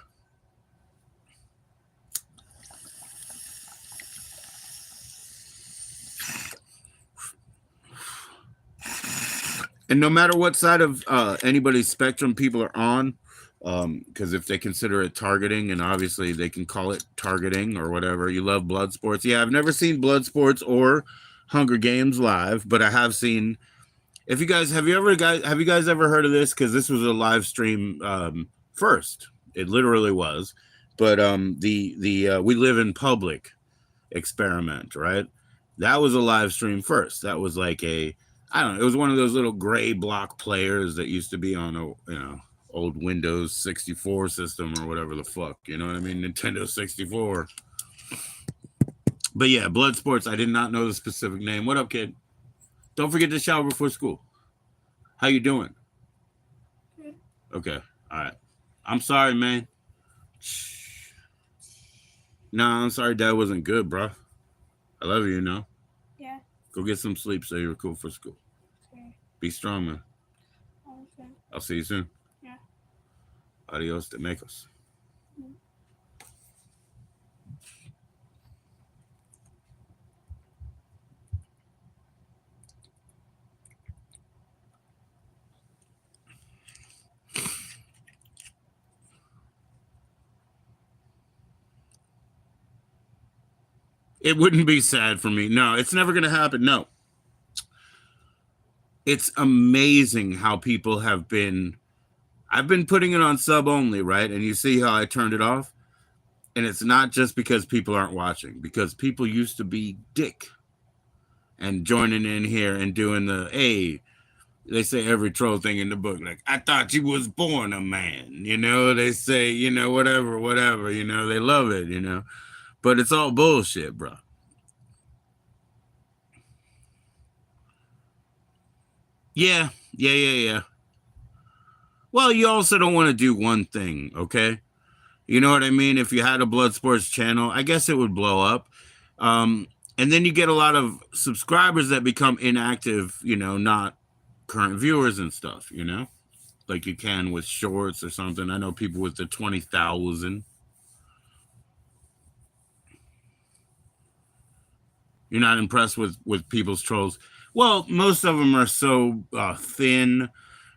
And no matter what side of anybody's spectrum people are on, because if they consider it targeting, and obviously they can call it targeting or whatever. You love blood sports. Yeah, I've never seen blood sports or Hunger Games live, but I have seen. Have you guys ever heard of this? Because this was a live stream first. It literally was. But the We Live in Public experiment, right? That was a live stream first. That was like I don't know. It was one of those little gray block players that used to be on a old Windows 64 system or whatever the fuck. You know what I mean? Nintendo 64. But yeah, blood sports. I did not know the specific name. What up, kid? Don't forget to shower before school. How you doing? Okay. All right. I'm sorry, man. No, I'm sorry Dad wasn't good, bro. I love you, you know? Yeah. Go get some sleep so you're cool for school. Okay. Be strong, man. Okay. I'll see you soon. Yeah. Adios de mecos. It wouldn't be sad for me. No, it's never going to happen. No. It's amazing how people have been. I've been putting it on sub only, right? And you see how I turned it off? And it's not just because people aren't watching, because people used to be dick and joining in here and doing the, hey, they say every troll thing in the book, like, I thought you was born a man, you know, they say, you know, whatever, you know, they love it, you know, but it's all bullshit, bro. Yeah. Well, you also don't want to do one thing, okay? You know what I mean? If you had a Blood Sports channel, I guess it would blow up. And then you get a lot of subscribers that become inactive, you know, not current viewers and stuff, you know, like you can with shorts or something. I know people with the 20,000. You're not impressed with people's trolls. Well, most of them are so thin.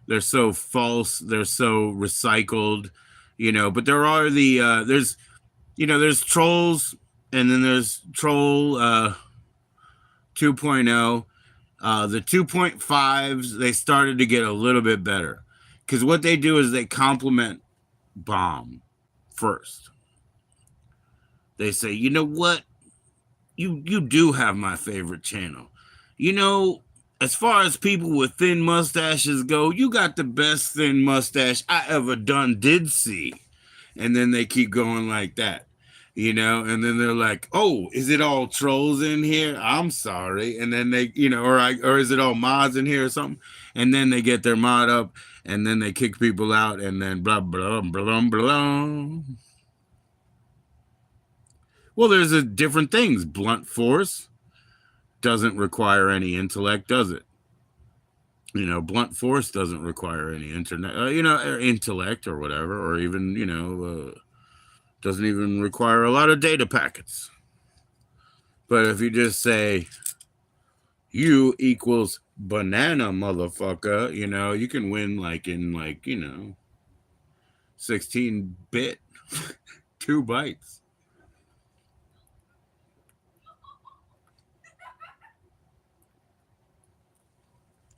They're so false. They're so recycled, you know, but there are there's, you know, there's trolls, and then there's troll 2.0. The 2.5s, they started to get a little bit better, because what they do is they compliment bomb first. They say, you know what? You do have my favorite channel. You know, as far as people with thin mustaches go, you got the best thin mustache I ever did see. And then they keep going like that, you know, and then they're like, oh, is it all trolls in here? I'm sorry. And then they, you know, or is it all mods in here or something? And then they get their mod up, and then they kick people out, and then blah, blah, blah, blah, blah. Well, there's different things. Blunt force doesn't require any intellect, does it? You know, blunt force doesn't require any you know, or intellect or whatever, or even, you know, doesn't even require a lot of data packets. But if you just say you equals banana, motherfucker, you know, you can win like in, like, you know, 16-bit 2 bytes.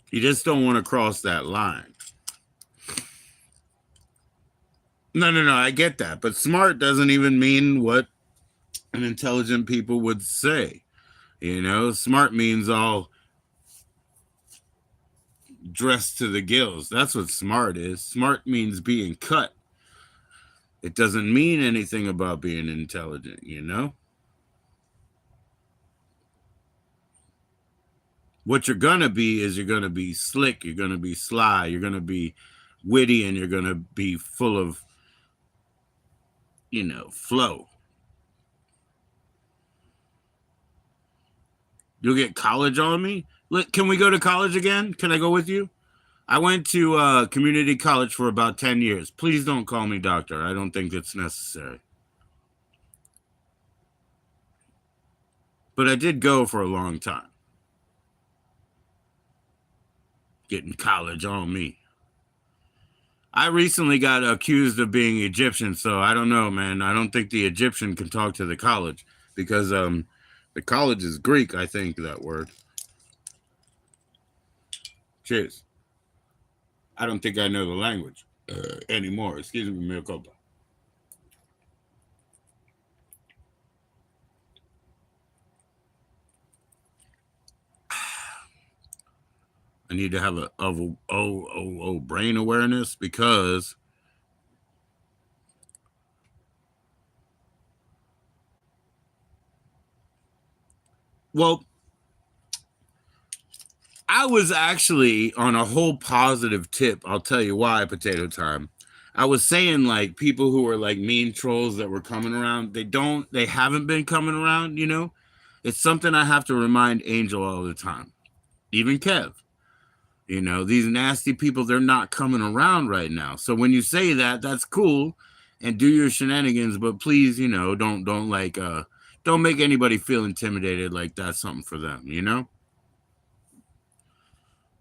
You just don't want to cross that line. No, I get that. But smart doesn't even mean what an intelligent people would say. You know, smart means all dressed to the gills. That's what smart is. Smart means being cut. It doesn't mean anything about being intelligent, you know? What you're going to be is you're going to be slick, you're going to be sly, you're going to be witty, and you're going to be full of, you know, flow. You'll get college on me? Look, can we go to college again? Can I go with you? I went to community college for about 10 years. Please don't call me doctor. I don't think it's necessary. But I did go for a long time. Getting college on me. I recently got accused of being Egyptian, so I don't know, man. I don't think the Egyptian can talk to the college, because the college is Greek, I think, that word. Cheers. I don't think I know the language anymore. Excuse me, mea culpa. I need to have a brain awareness, because well, I was actually on a whole positive tip. I'll tell you why, potato time. I was saying, like, people who were like mean trolls that were coming around, they haven't been coming around, you know? It's something I have to remind Angel all the time. Even Kev. You know, these nasty people, they're not coming around right now. So when you say that, that's cool, and do your shenanigans, but please, you know, don't make anybody feel intimidated like that's something for them, you know?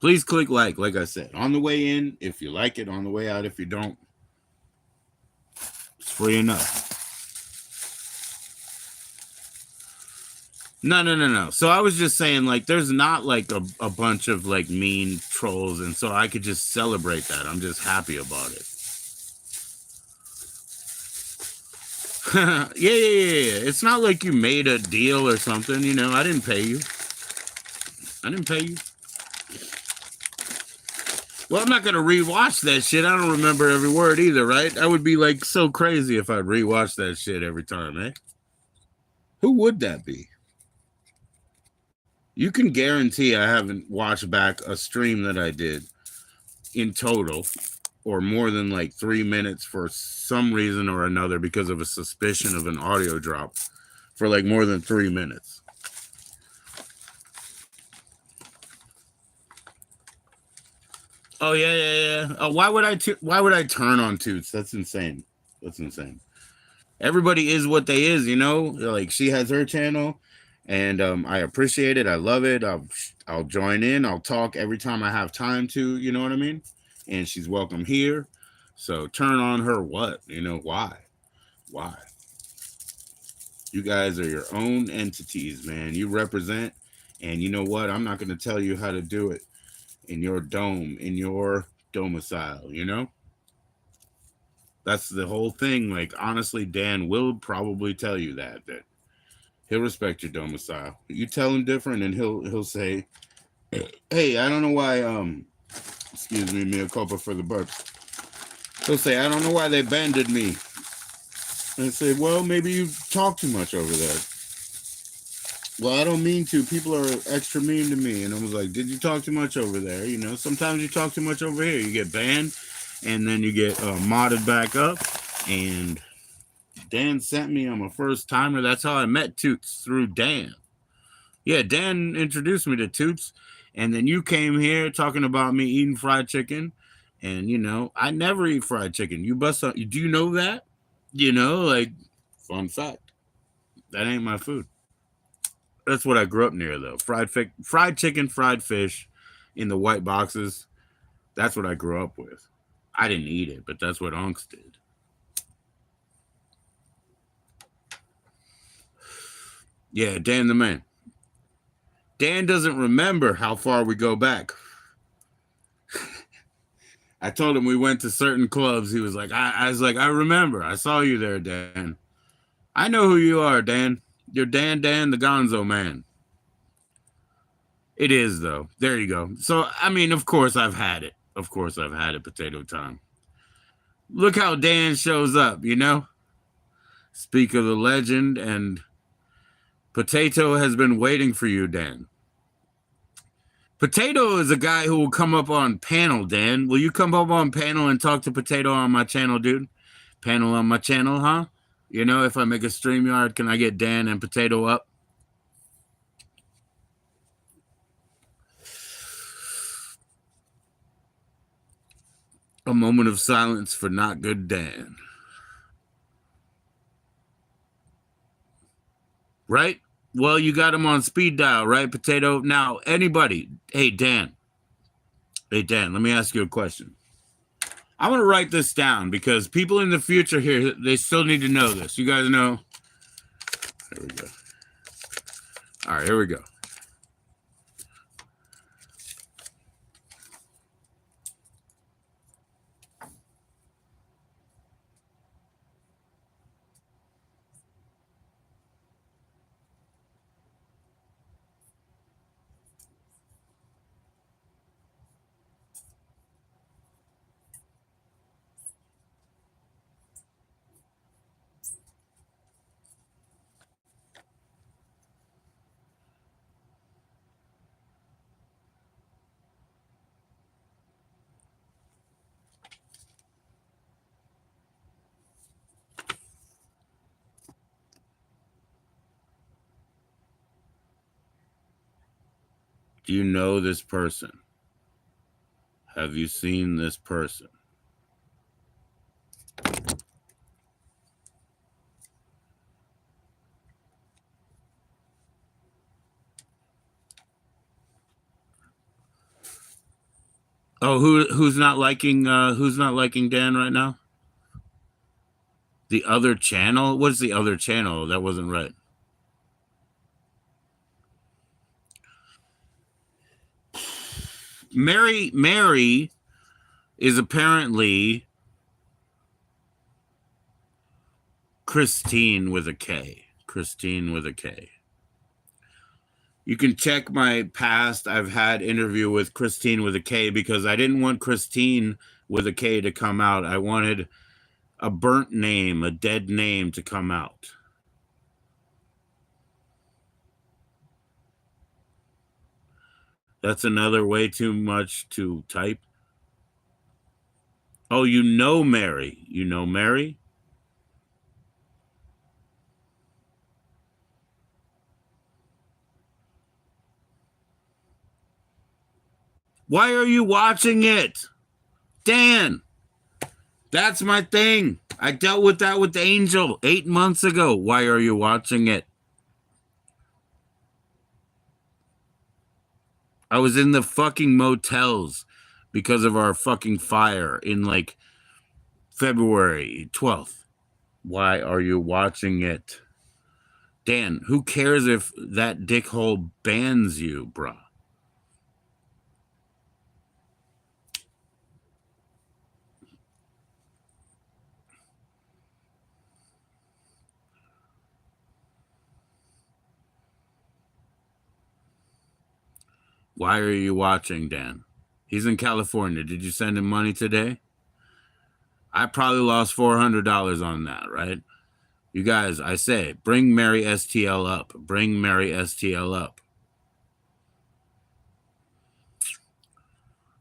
Please click like I said, on the way in, if you like it, on the way out, if you don't, it's free enough. No. So I was just saying, like, there's not like a bunch of like mean trolls, and so I could just celebrate that. I'm just happy about it. Yeah. It's not like you made a deal or something, you know. I didn't pay you. I didn't pay you. Well, I'm not gonna rewatch that shit. I don't remember every word either, right? That would be like so crazy if I rewatch that shit every time, eh? Who would that be? You can guarantee I haven't watched back a stream that I did in total or more than like 3 minutes for some reason or another because of a suspicion of an audio drop for like more than 3 minutes. Oh yeah. Oh, why would I turn on Toots? That's insane. That's insane. Everybody is what they is, you know. Like she has her channel, and I appreciate it. I love it. I'll join in. I'll talk every time I have time to. You know what I mean? And she's welcome here. So turn on her. What? You know why? Why? You guys are your own entities, man. You represent, and you know what? I'm not going to tell you how to do it in your dome, in your domicile. You know. That's the whole thing. Like honestly, Dan will probably tell you that he'll respect your domicile. You tell him different, and he'll say, "Hey, I don't know why." Excuse me, mea culpa for the burps. He'll say, "I don't know why they banded me." And I say, "Well, maybe you talk too much over there." Well, I don't mean to. People are extra mean to me, and I was like, "Did you talk too much over there?" You know, sometimes you talk too much over here. You get banned, and then you get modded back up, and Dan sent me. I'm a first timer. That's how I met Toots, through Dan. Yeah, Dan introduced me to Toots, and then you came here talking about me eating fried chicken, and you know I never eat fried chicken. You bust up. Do you know that? You know, like fun fact, that ain't my food. That's what I grew up near though. Fried chicken, fried fish, in the white boxes. That's what I grew up with. I didn't eat it, but that's what Unks did. Yeah, Dan the man. Dan doesn't remember how far we go back. I told him we went to certain clubs. He was like, I was like, I remember. I saw you there, Dan. I know who you are, Dan. You're Dan, the Gonzo man. It is, though. There you go. So, I mean, of course I've had it. Of course I've had it, potato time. Look how Dan shows up, you know? Speak of the legend, and Potato has been waiting for you, Dan. Potato is a guy who will come up on panel, Dan. Will you come up on panel and talk to Potato on my channel, dude? Panel on my channel, huh? You know, if I make a StreamYard, can I get Dan and Potato up? A moment of silence for not good Dan. Right? Well, you got him on speed dial, right, Potato? Now, anybody, hey, Dan. Hey, Dan, let me ask you a question. I'm going to write this down because people in the future here, they still need to know this. You guys know? There we go. All right, here we go. Do you know this person? Have you seen this person? Oh, who's not liking Dan right now? The other channel? What's the other channel? That wasn't right. Mary is apparently Christine with a K. Christine with a K. You can check my past. I've had interview with Christine with a K because I didn't want Christine with a K to come out. I wanted a burnt name, a dead name to come out. That's another way too much to type. Oh, you know Mary. You know Mary? Why are you watching it? Dan, that's my thing. I dealt with that with Angel 8 months ago. Why are you watching it? I was in the fucking motels because of our fucking fire in like February 12th. Why are you watching it? Dan, who cares if that dickhole bans you, bruh? Why are you watching, Dan? He's in California. Did you send him money today? I probably lost $400 on that, right? You guys, I say, bring Mary STL up. Bring Mary STL up.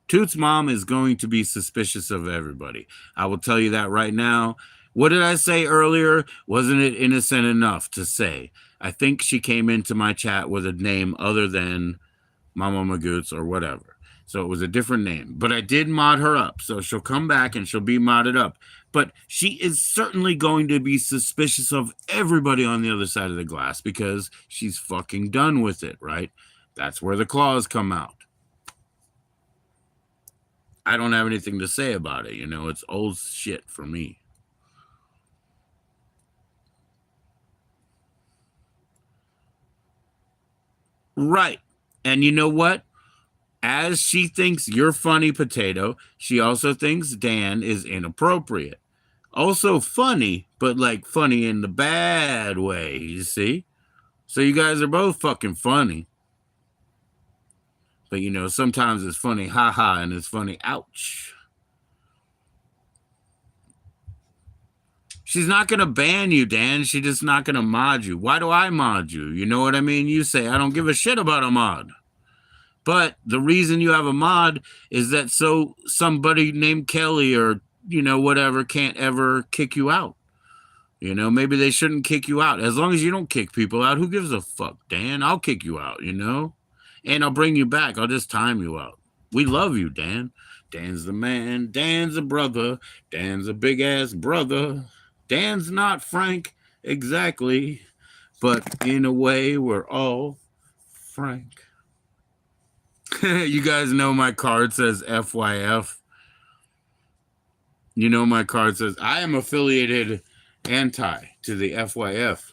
Toot's mom is going to be suspicious of everybody. I will tell you that right now. What did I say earlier? Wasn't it innocent enough to say? I think she came into my chat with a name other than Mama Magoots or whatever. So it was a different name. But I did mod her up. So she'll come back and she'll be modded up. But she is certainly going to be suspicious of everybody on the other side of the glass because she's fucking done with it, right? That's where the claws come out. I don't have anything to say about it. You know, it's old shit for me. Right. And you know what? As she thinks you're funny, Potato, she also thinks Dan is inappropriate. Also funny, but like funny in the bad way, you see? So you guys are both fucking funny. But you know, sometimes it's funny, haha, and it's funny, ouch. She's not going to ban you, Dan. She's just not going to mod you. Why do I mod you? You know what I mean? You say, I don't give a shit about a mod. But the reason you have a mod is that so somebody named Kelly or, you know, whatever can't ever kick you out. You know, maybe they shouldn't kick you out. As long as you don't kick people out, who gives a fuck, Dan? I'll kick you out, you know? And I'll bring you back. I'll just time you out. We love you, Dan. Dan's the man. Dan's a brother. Dan's a big-ass brother. Dan's not Frank exactly, but in a way, we're all Frank. You guys know my card says FYF. You know my card says I am affiliated anti to the FYF.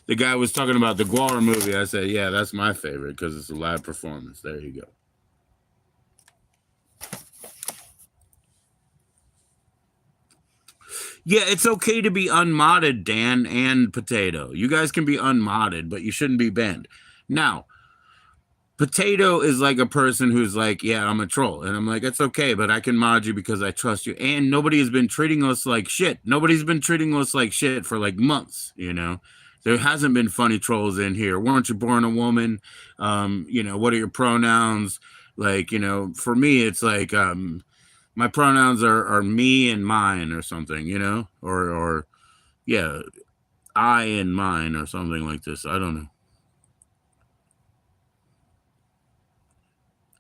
The guy was talking about the Guar movie. I said, yeah, that's my favorite because it's a live performance. There you go. Yeah, it's okay to be unmodded, Dan and Potato. You guys can be unmodded, but you shouldn't be banned. Now, Potato is like a person who's like, yeah, I'm a troll. And I'm like, it's okay, but I can mod you because I trust you. And nobody has been treating us like shit. Nobody's been treating us like shit for like months, you know? There hasn't been funny trolls in here. Weren't you born a woman? You know, what are your pronouns? Like, you know, for me, it's like, my pronouns are me and mine or something, you know, or yeah, I and mine or something like this. I don't know.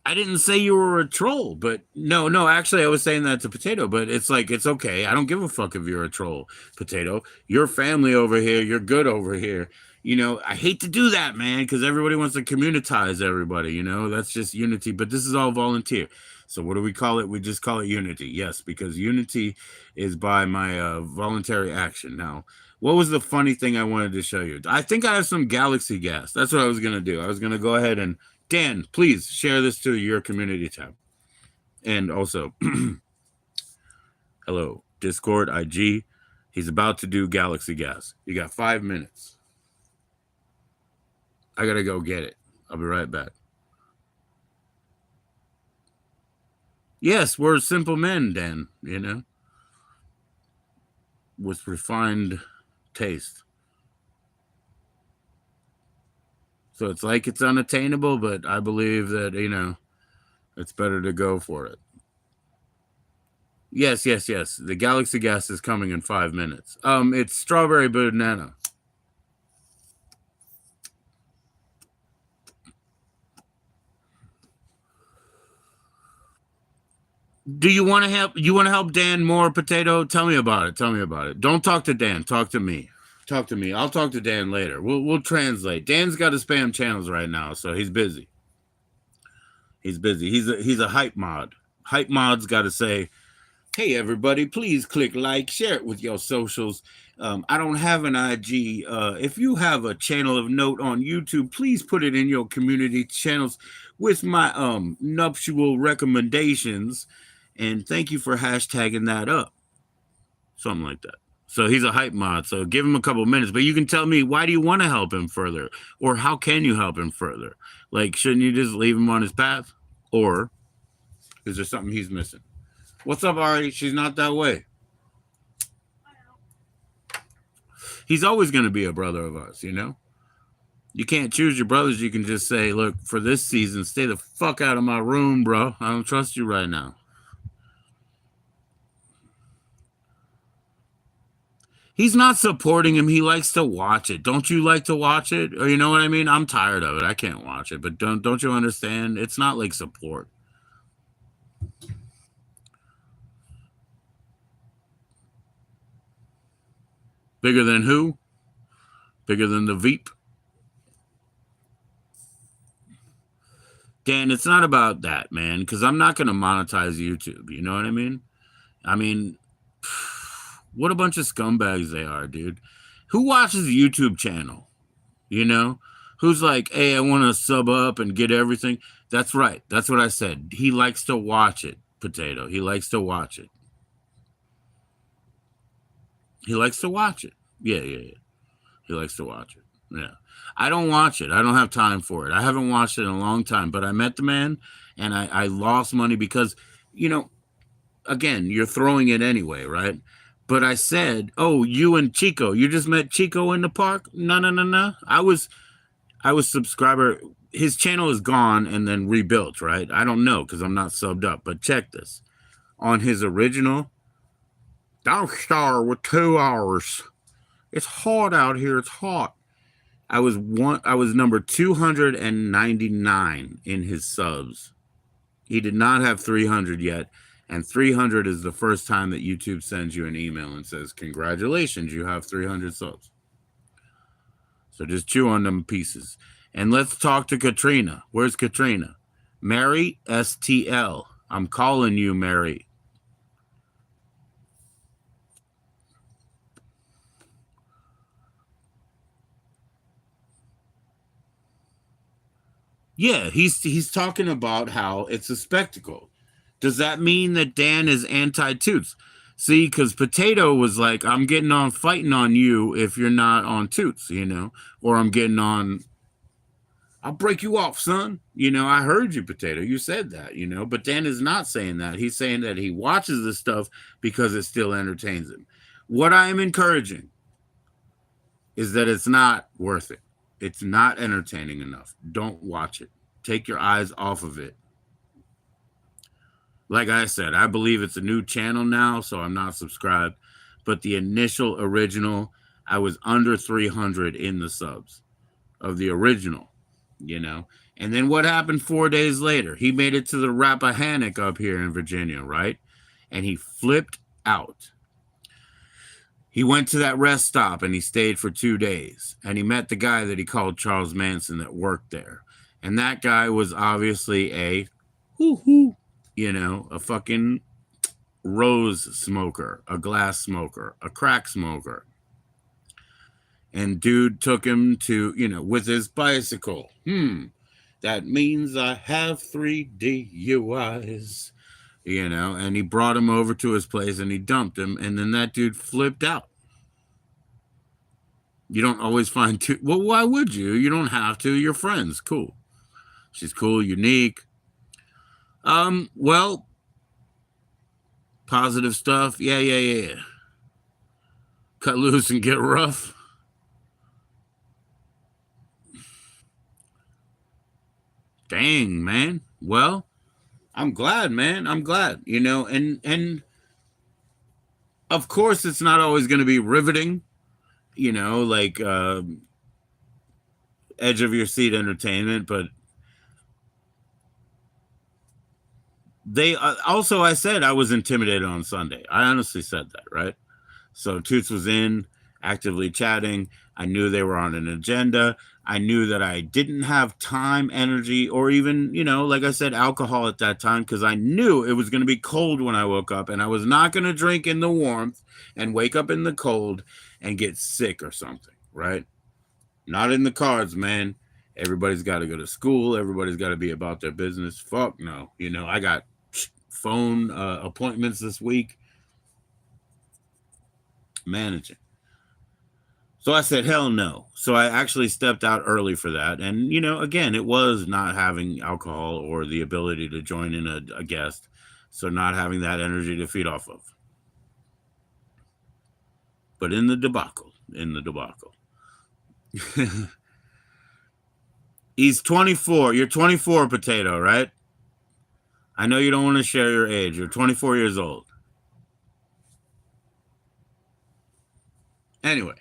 I didn't say you were a troll, but no, actually I was saying that to Potato, but it's like, it's okay. I don't give a fuck if you're a troll, Potato. Your family over here, you're good over here. You know, I hate to do that, man, because everybody wants to communitize everybody, you know, that's just unity, but this is all volunteer. So what do we call it? We just call it unity. Yes, because unity is by my voluntary action. Now, what was the funny thing I wanted to show you? I think I have some galaxy gas. That's what I was going to do. I was going to go ahead and Dan, please share this to your community tab. And also, hello, Discord, IG. He's about to do Galaxy Gas. You got 5 minutes. I gotta go get it. I'll be right back. Yes, we're simple men, Dan, you know, with refined taste. So it's like it's unattainable, but I believe that, you know, it's better to go for it. Yes. The Galaxy Gas is coming in 5 minutes. It's strawberry banana. Do you want to help? You want to help Dan more, Potato? Tell me about it. Don't talk to Dan. Talk to me. I'll talk to Dan later. We'll translate. Dan's got to spam channels right now, so he's busy. He's a hype mod. Hype mod's got to say, hey everybody, please click like, share it with your socials. I don't have an IG. If you have a channel of note on YouTube, please put it in your community channels with my nuptial recommendations. And thank you for hashtagging that up. Something like that. So he's a hype mod. So give him a couple minutes. But you can tell me, why do you want to help him further? Or how can you help him further? Like, shouldn't you just leave him on his path? Or is there something he's missing? What's up, Ari? She's not that way. He's always going to be a brother of ours, you know? You can't choose your brothers. You can just say, look, for this season, stay the fuck out of my room, bro. I don't trust you right now. He's not supporting him. He likes to watch it. Don't you like to watch it? Or you know what I mean? I'm tired of it. I can't watch it. But don't you understand? It's not like support. Bigger than who? Bigger than the Veep? Dan, it's not about that, man, because I'm not going to monetize YouTube. You know what I mean? What a bunch of scumbags they are, dude. Who watches a YouTube channel? You know? Who's like, hey, I want to sub up and get everything? That's right. That's what I said. He likes to watch it, Potato. He likes to watch it. He likes to watch it. Yeah. He likes to watch it. Yeah. I don't watch it. I don't have time for it. I haven't watched it in a long time, but I met the man and I lost money because, you know, again, you're throwing it anyway, right? But I said, oh, you and Chico, you just met Chico in the park? No. I was subscriber. His channel is gone and then rebuilt, right? I don't know because I'm not subbed up, but check this. On his original, don't star with 2 hours. It's hot out here. It's hot. I was number 299 in his subs. He did not have 300 yet. And 300 is the first time that YouTube sends you an email and says, congratulations, you have 300 subs. So just chew on them pieces. And let's talk to Katrina. Where's Katrina? Mary STL. I'm calling you, Mary. Yeah, he's talking about how it's a spectacle. Does that mean that Dan is anti-Toots? See, because Potato was like, I'm getting on fighting on you if you're not on Toots, you know, or I'm getting on, I'll break you off, son. You know, I heard you, Potato. You said that, you know, but Dan is not saying that. He's saying that he watches this stuff because it still entertains him. What I am encouraging is that it's not worth it. It's not entertaining enough. Don't watch it. Take your eyes off of it. Like I said, I believe it's a new channel now, so I'm not subscribed. But the initial original, I was under 300 in the subs of the original, you know. And then what happened 4 days later? He made it to the Rappahannock up here in Virginia, right? And he flipped out. He went to that rest stop and he stayed for 2 days. And he met the guy that he called Charles Manson that worked there. And that guy was obviously a you know, a fucking rose smoker, a glass smoker, a crack smoker. And dude took him to, you know, with his bicycle. That means I have 3 DUIs, you know, and he brought him over to his place and he dumped him. And then that dude flipped out. You don't always find two. Well, why would you? You don't have to. You're friends. Cool. She's cool, unique. Well, positive stuff. Yeah. Cut loose and get rough. Dang, man. Well, I'm glad, man. I'm glad, you know, and of course it's not always going to be riveting, you know, like edge of your seat entertainment, but they also, I said I was intimidated on Sunday. I honestly said that, right? So Toots was in, actively chatting. I knew they were on an agenda. I knew that I didn't have time, energy, or even, you know, like I said, alcohol at that time, because I knew it was going to be cold when I woke up, and I was not going to drink in the warmth and wake up in the cold and get sick or something, right? Not in the cards, man. Everybody's got to go to school. Everybody's got to be about their business. Fuck no. You know, I got phone appointments this week, managing. So I said, hell no. So I actually stepped out early for that. And, you know, again, it was not having alcohol or the ability to join in a guest. So not having that energy to feed off of. But in the debacle. He's 24. You're 24, Potato, right? I know you don't want to share your age. You're 24 years old. Anyway.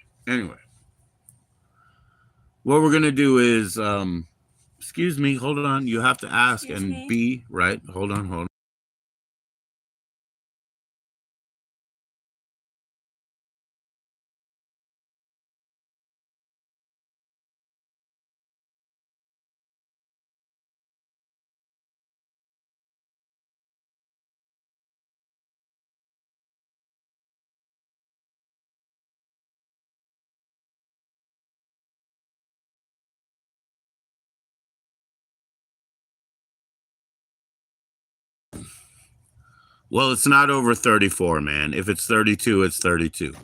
What we're going to do is, excuse me, hold on. You have to ask Excuse and me? be, right? Hold on. Well, it's not over 34, man. If it's 32, it's 32.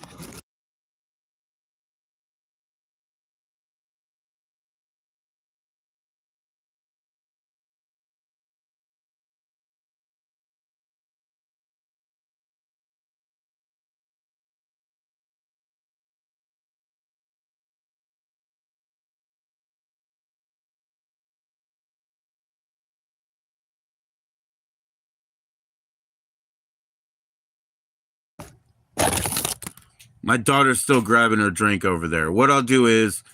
My daughter's still grabbing her drink over there. What I'll do is,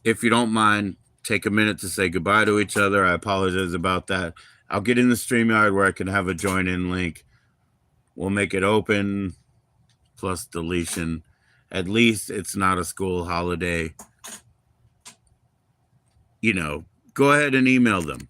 if you don't mind, take a minute to say goodbye to each other. I apologize about that. I'll get in the StreamYard where I can have a join in link. We'll make it open plus deletion. At least it's not a school holiday. You know, go ahead and email them.